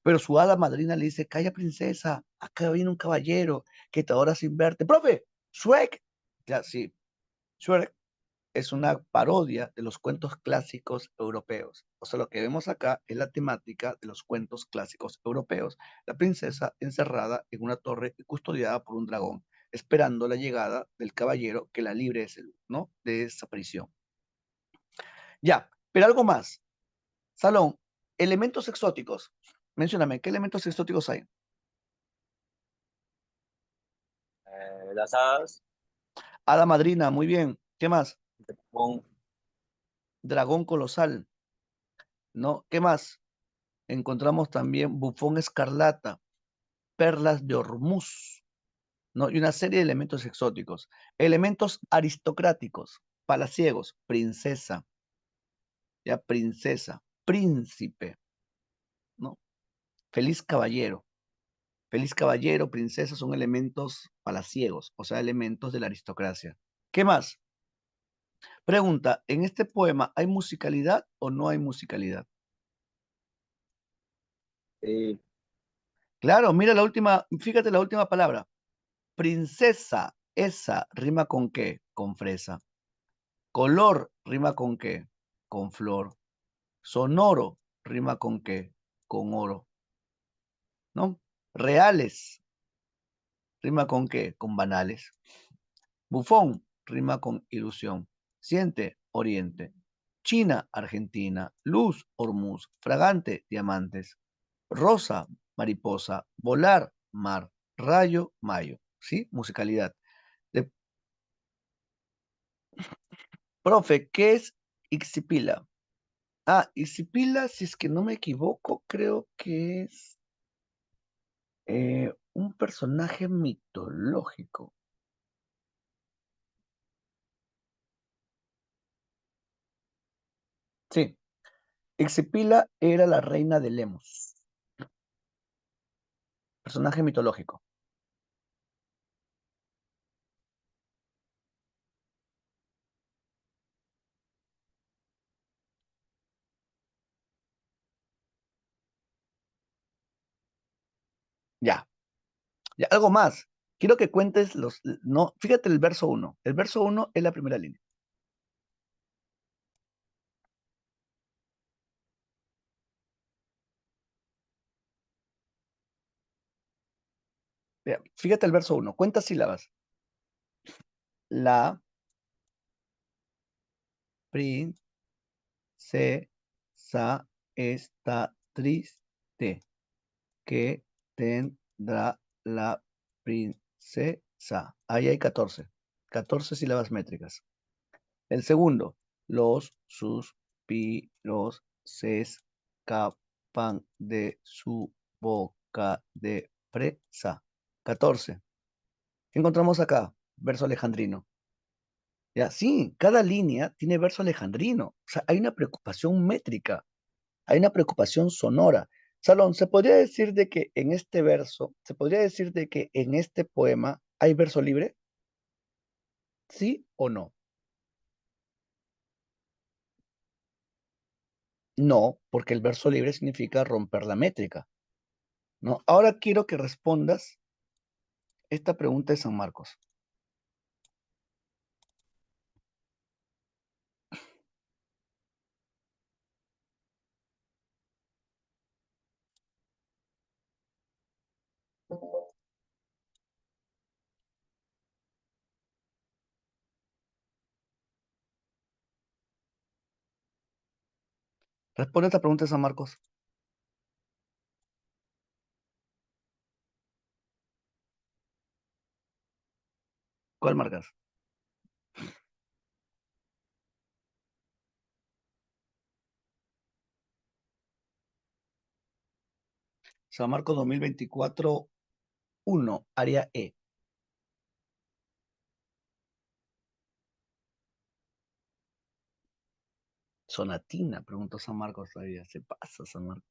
Pero su hada madrina le dice, calla princesa, acá viene un caballero que te adora sin verte. ¡Profe! ¡Shrek! Ya, sí, Shrek es una parodia de los cuentos clásicos europeos. O sea, lo que vemos acá es la temática de los cuentos clásicos europeos. La princesa encerrada en una torre y custodiada por un dragón, esperando la llegada del caballero que la libre de ¿no? De esa prisión. Ya, pero algo más. Salón, elementos exóticos. Mencióname, ¿qué elementos exóticos hay? Las hadas, Hada madrina, muy bien. ¿Qué más? con Dragón colosal, ¿no? ¿Qué más? Encontramos también bufón escarlata, perlas de Hormuz, ¿no? Y una serie de elementos exóticos. Elementos aristocráticos, palaciegos, princesa, ya princesa, príncipe, ¿no? Feliz caballero. Feliz caballero, princesa son elementos palaciegos, o sea, elementos de la aristocracia. ¿Qué más? Pregunta, ¿en este poema hay musicalidad o no hay musicalidad? eh, Claro, mira la última, fíjate la última palabra. Princesa, esa rima con qué? Con fresa. Color rima con qué? Con flor. Sonoro rima con qué? Con oro, ¿no? Reales rima con qué? Con banales. Bufón rima con ilusión. Siente, oriente. China, Argentina. Luz, Hormuz. Fragante, diamantes. Rosa, mariposa. Volar, mar. Rayo, mayo. ¿Sí? Musicalidad. De- Profe, ¿qué es Ixipila? Ah, Ixipila, si es que no me equivoco, creo que es un personaje mitológico. Sí, Ixipila era la reina de Lemos, personaje mitológico. Ya, ya, algo más. Quiero que cuentes no, fíjate el verso uno. El verso uno es la primera línea. Ya, fíjate el verso uno. ¿Cuántas sílabas? La princesa está triste. Que tendrá la princesa. Ahí hay 14. 14 sílabas métricas. El segundo, los suspiros se escapan de su boca de presa. 14. ¿Qué encontramos acá? Verso alejandrino. Ya, sí, cada línea tiene verso alejandrino. O sea, hay una preocupación métrica. Hay una preocupación sonora. Salón, ¿se podría decir de que en este verso, se podría decir de que en este poema hay verso libre? ¿Sí o no? No, porque el verso libre significa romper la métrica, ¿no? Ahora quiero que respondas esta pregunta de San Marcos. Responde esta pregunta de San Marcos. ¿Cuál marcas? San Marcos 2024, 1, área E. Sonatina, preguntó San Marcos todavía. Se pasa, San Marcos.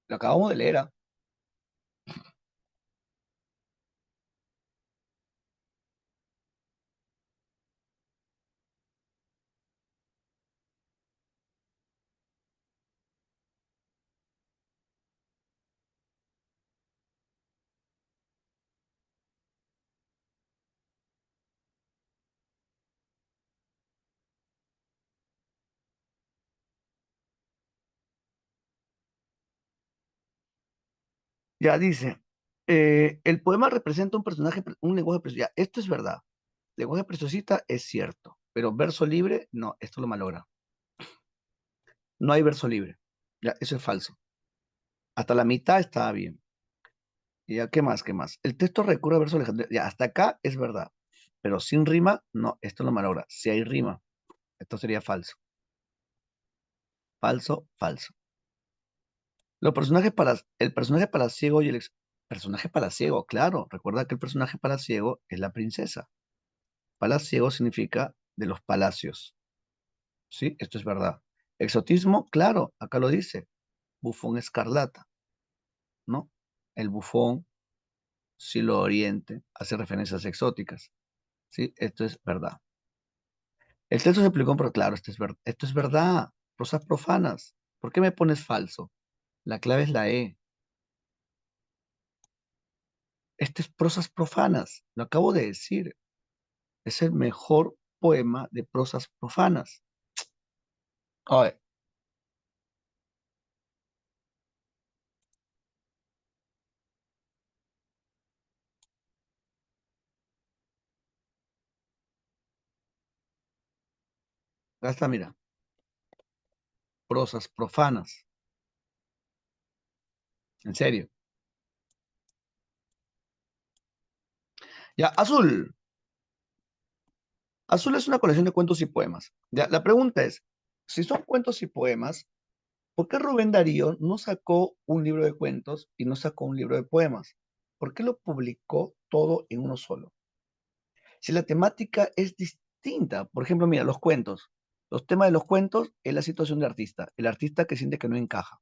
Lo acabamos de leer, ¿ah? Ya dice, el poema representa un personaje, un lenguaje preciosista. Ya, esto es verdad. Lenguaje preciosista es cierto, pero verso libre, no, esto lo malogra. No hay verso libre. Ya, eso es falso. Hasta la mitad está bien. Ya, ¿qué más? ¿Qué más? El texto recurre a verso legendario. Ya, hasta acá es verdad. Pero sin rima, no, esto lo malogra. Si hay rima, esto sería falso. Falso, falso. El personaje palaciego y personaje palaciego, claro. Recuerda que el personaje palaciego es la princesa. Palaciego significa de los palacios. Sí, esto es verdad. Exotismo, claro, acá lo dice. Bufón escarlata, ¿no? El bufón, Silo Oriente, hace referencias exóticas. Sí, esto es verdad. El texto se explicó, pero claro, esto es verdad. Prosas profanas. ¿Por qué me pones falso? La clave es la E. Este es prosas profanas. Lo acabo de decir. Es el mejor poema de prosas profanas. Oye, acá está, mira. Prosas profanas. En serio. Ya, azul. Azul es una colección de cuentos y poemas. Ya, la pregunta es, si son cuentos y poemas, ¿por qué Rubén Darío no sacó un libro de cuentos y no sacó un libro de poemas? ¿Por qué lo publicó todo en uno solo? Si la temática es distinta, por ejemplo, mira, los cuentos. Los temas de los cuentos es la situación del artista, el artista que siente que no encaja.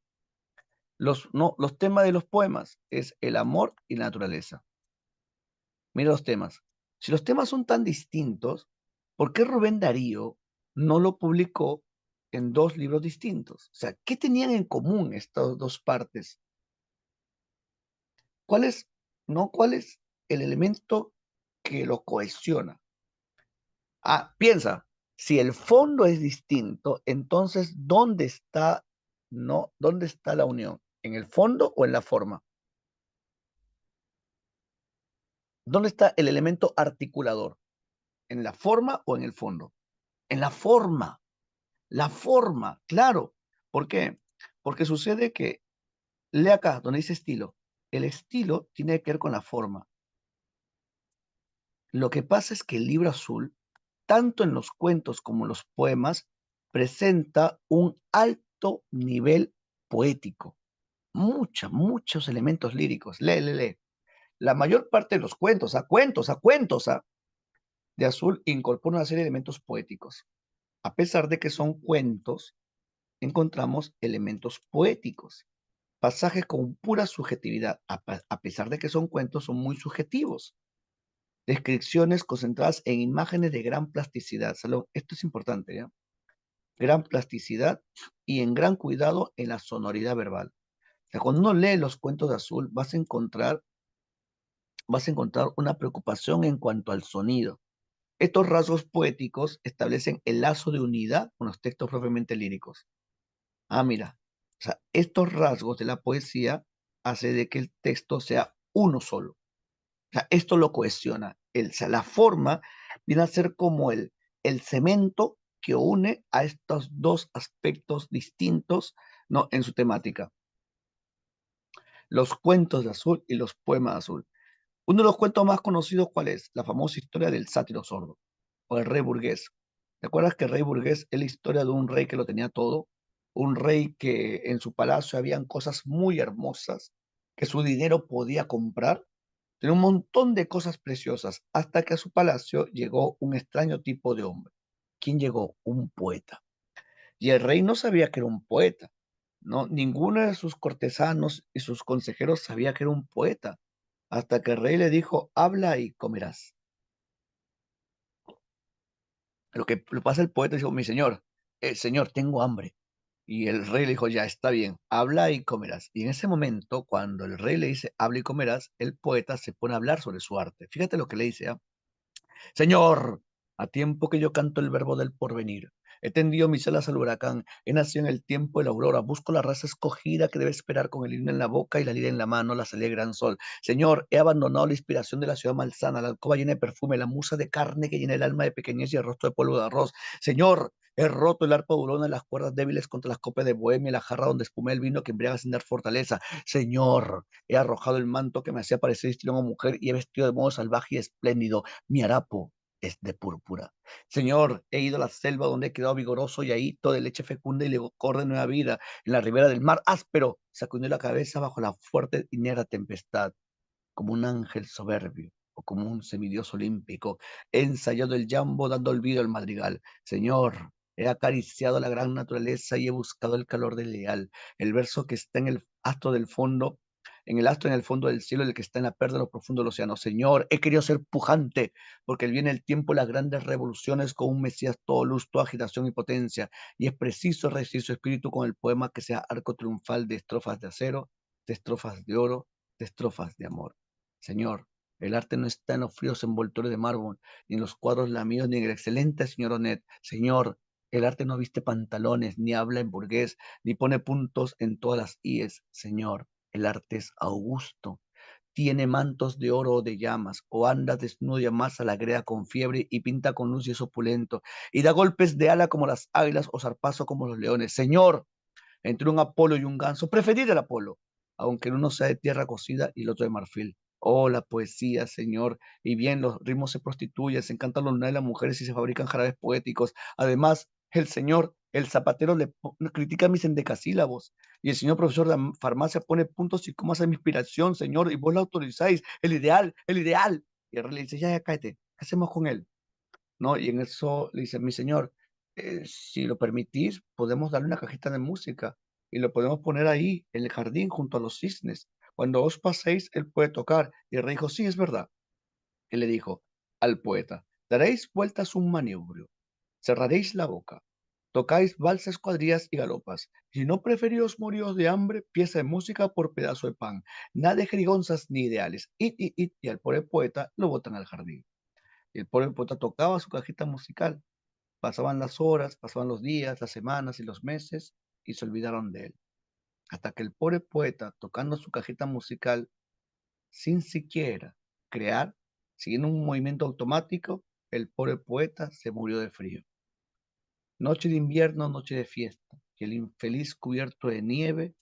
No, los temas de los poemas es el amor y la naturaleza. Mira los temas. Si los temas son tan distintos, ¿por qué Rubén Darío no lo publicó en dos libros distintos? O sea, ¿qué tenían en común estas dos partes? ¿Cuál es, no, cuál es el elemento que lo cohesiona? Ah, piensa, si el fondo es distinto, entonces ¿dónde está la unión? ¿En el fondo o en la forma? ¿Dónde está el elemento articulador? ¿En la forma o en el fondo? En la forma. La forma, claro. ¿Por qué? Porque sucede que, lee acá, donde dice estilo. El estilo tiene que ver con la forma. Lo que pasa es que el libro azul, tanto en los cuentos como en los poemas, presenta un alto nivel poético. Muchos elementos líricos. Lee, lee, lee. La mayor parte de los cuentos, de azul incorpora una serie de elementos poéticos. A pesar de que son cuentos, encontramos elementos poéticos. Pasajes con pura subjetividad, a pesar de que son cuentos, son muy subjetivos. Descripciones concentradas en imágenes de gran plasticidad. Salón, esto es importante, ¿ya? Gran plasticidad y en gran cuidado en la sonoridad verbal. O sea, cuando uno lee los cuentos de Azul, vas a encontrar una preocupación en cuanto al sonido. Estos rasgos poéticos establecen el lazo de unidad con los textos propiamente líricos. Ah, mira, o sea, estos rasgos de la poesía hace de que el texto sea uno solo. O sea, esto lo cohesiona. O sea, la forma viene a ser como el cemento que une a estos dos aspectos distintos, ¿no? En su temática. Los cuentos de Azul y los poemas de Azul. Uno de los cuentos más conocidos, ¿cuál es? La famosa historia del sátiro sordo o el rey burgués. ¿Te acuerdas que el rey burgués es la historia de un rey que lo tenía todo? Un rey que en su palacio habían cosas muy hermosas que su dinero podía comprar. Tenía un montón de cosas preciosas hasta que a su palacio llegó un extraño tipo de hombre. ¿Quién llegó? Un poeta. Y el rey no sabía que era un poeta, ¿no? Ninguno de sus cortesanos y sus consejeros sabía que era un poeta, hasta que el rey le dijo, habla y comerás. Lo que le pasa al poeta dijo, mi señor, señor, tengo hambre. Y el rey le dijo, ya está bien, habla y comerás. Y en ese momento, cuando el rey le dice, habla y comerás, el poeta se pone a hablar sobre su arte. Fíjate lo que le dice, ¿ah? Señor, a tiempo que yo canto el verbo del porvenir, He tendido mis alas al huracán, he nacido en el tiempo de la aurora, busco la raza escogida que debe esperar con el himno en la boca y la lira en la mano, la salida del gran sol. Señor, he abandonado la inspiración de la ciudad malsana, la alcoba llena de perfume, la musa de carne que llena el alma de pequeñez y el rostro de polvo de arroz. Señor, he roto el arpa burlona, las cuerdas débiles contra las copas de bohemia, la jarra donde espumé el vino que embriaga sin dar fortaleza. Señor, he arrojado el manto que me hacía parecer histrión o mujer y he vestido de modo salvaje y espléndido. Mi harapo es de púrpura. Señor, he ido a la selva donde he quedado vigoroso y ahí de leche fecunda y le de nueva vida. En la ribera del mar áspero, sacudió la cabeza bajo la fuerte y negra tempestad como un ángel soberbio o como un semidios olímpico. He ensayado el jambo dando olvido al madrigal. Señor, he acariciado la gran naturaleza y he buscado el calor del ideal. El verso que está en el astro del fondo, en el astro en el fondo del cielo, el que está en la perla de lo profundo del océano. Señor, he querido ser pujante, porque viene el tiempo, las grandes revoluciones con un Mesías todo luz, toda agitación y potencia. Y es preciso resistir su espíritu con el poema que sea arco triunfal de estrofas de acero, de estrofas de oro, de estrofas de amor. Señor, el arte no está en los fríos envoltores de mármol, ni en los cuadros lamidos, ni en el excelente señor Onet. Señor, el arte no viste pantalones, ni habla en burgués, ni pone puntos en todas las íes. Señor, el arte es augusto. Tiene mantos de oro o de llamas, o anda desnudo y amasa la greda con fiebre y pinta con luz y es opulento, y da golpes de ala como las águilas o zarpazo como los leones. Señor, entre un Apolo y un ganso, preferir el Apolo, aunque el uno sea de tierra cocida y el otro de marfil. Oh, la poesía, Señor, y bien los ritmos se prostituyen, se encantan los lunares de las mujeres y se fabrican jarabes poéticos. Además, el Señor, el zapatero, critica mis endecasílabos, y el señor profesor de farmacia pone puntos y comas a mi inspiración, Señor, y vos lo autorizáis, el ideal, el ideal. Y el rey le dice, ya, cállate, ¿qué hacemos con él? ¿No? Y en eso le dice, mi señor, si lo permitís, podemos darle una cajita de música y lo podemos poner ahí, en el jardín, junto a los cisnes. Cuando os paséis, él puede tocar. Y el rey dijo, sí, es verdad. Él le dijo al poeta, daréis vueltas un maniobrio, cerraréis la boca, tocáis valsas, cuadrillas y galopas. Si no preferíos moriros de hambre, pieza de música por pedazo de pan. Nada de jerigonzas ni ideales. Y al pobre poeta lo botan al jardín. Y el pobre poeta tocaba su cajita musical. Pasaban las horas, pasaban los días, las semanas y los meses y se olvidaron de él. Hasta que el pobre poeta, tocando su cajita musical, sin siquiera crear, siguiendo un movimiento automático, el pobre poeta se murió de frío. Noche de invierno, noche de fiesta, y el infeliz cubierto de nieve,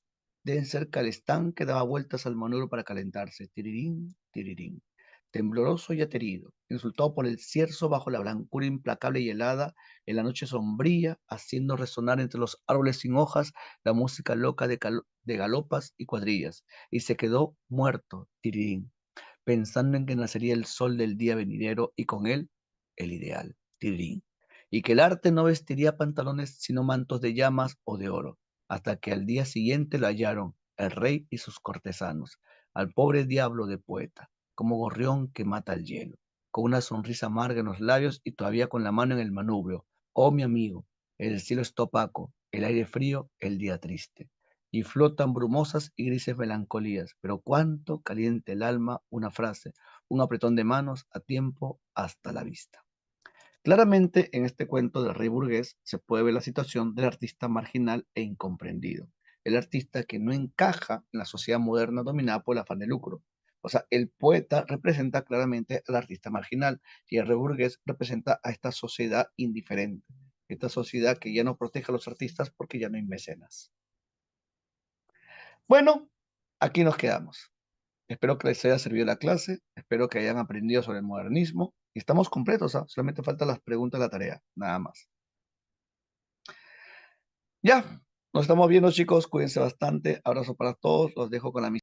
de cerca del estanque, daba vueltas al manubrio para calentarse. Tirirín, tirirín. Tembloroso y aterido, insultado por el cierzo bajo la blancura implacable y helada, en la noche sombría, haciendo resonar entre los árboles sin hojas la música loca de galopas y cuadrillas, y se quedó muerto, tirirín, pensando en que nacería el sol del día venidero y con él el ideal, tirirín, y que el arte no vestiría pantalones sino mantos de llamas o de oro, hasta que al día siguiente lo hallaron el rey y sus cortesanos, al pobre diablo de poeta, como gorrión que mata el hielo, con una sonrisa amarga en los labios y todavía con la mano en el manubrio. Oh, mi amigo, el cielo está opaco, el aire frío, el día triste, y flotan brumosas y grises melancolías, pero cuánto caliente el alma una frase, un apretón de manos a tiempo hasta la vista. Claramente, en este cuento del rey burgués se puede ver la situación del artista marginal e incomprendido, el artista que no encaja en la sociedad moderna dominada por el afán de lucro. O sea, el poeta representa claramente al artista marginal y el rey burgués representa a esta sociedad indiferente, esta sociedad que ya no protege a los artistas porque ya no hay mecenas. Bueno, aquí nos quedamos. Espero que les haya servido la clase, espero que hayan aprendido sobre el modernismo y estamos completos, ¿ah? Solamente faltan las preguntas de la tarea, nada más. Ya, nos estamos viendo chicos, cuídense bastante, abrazo para todos, los dejo con la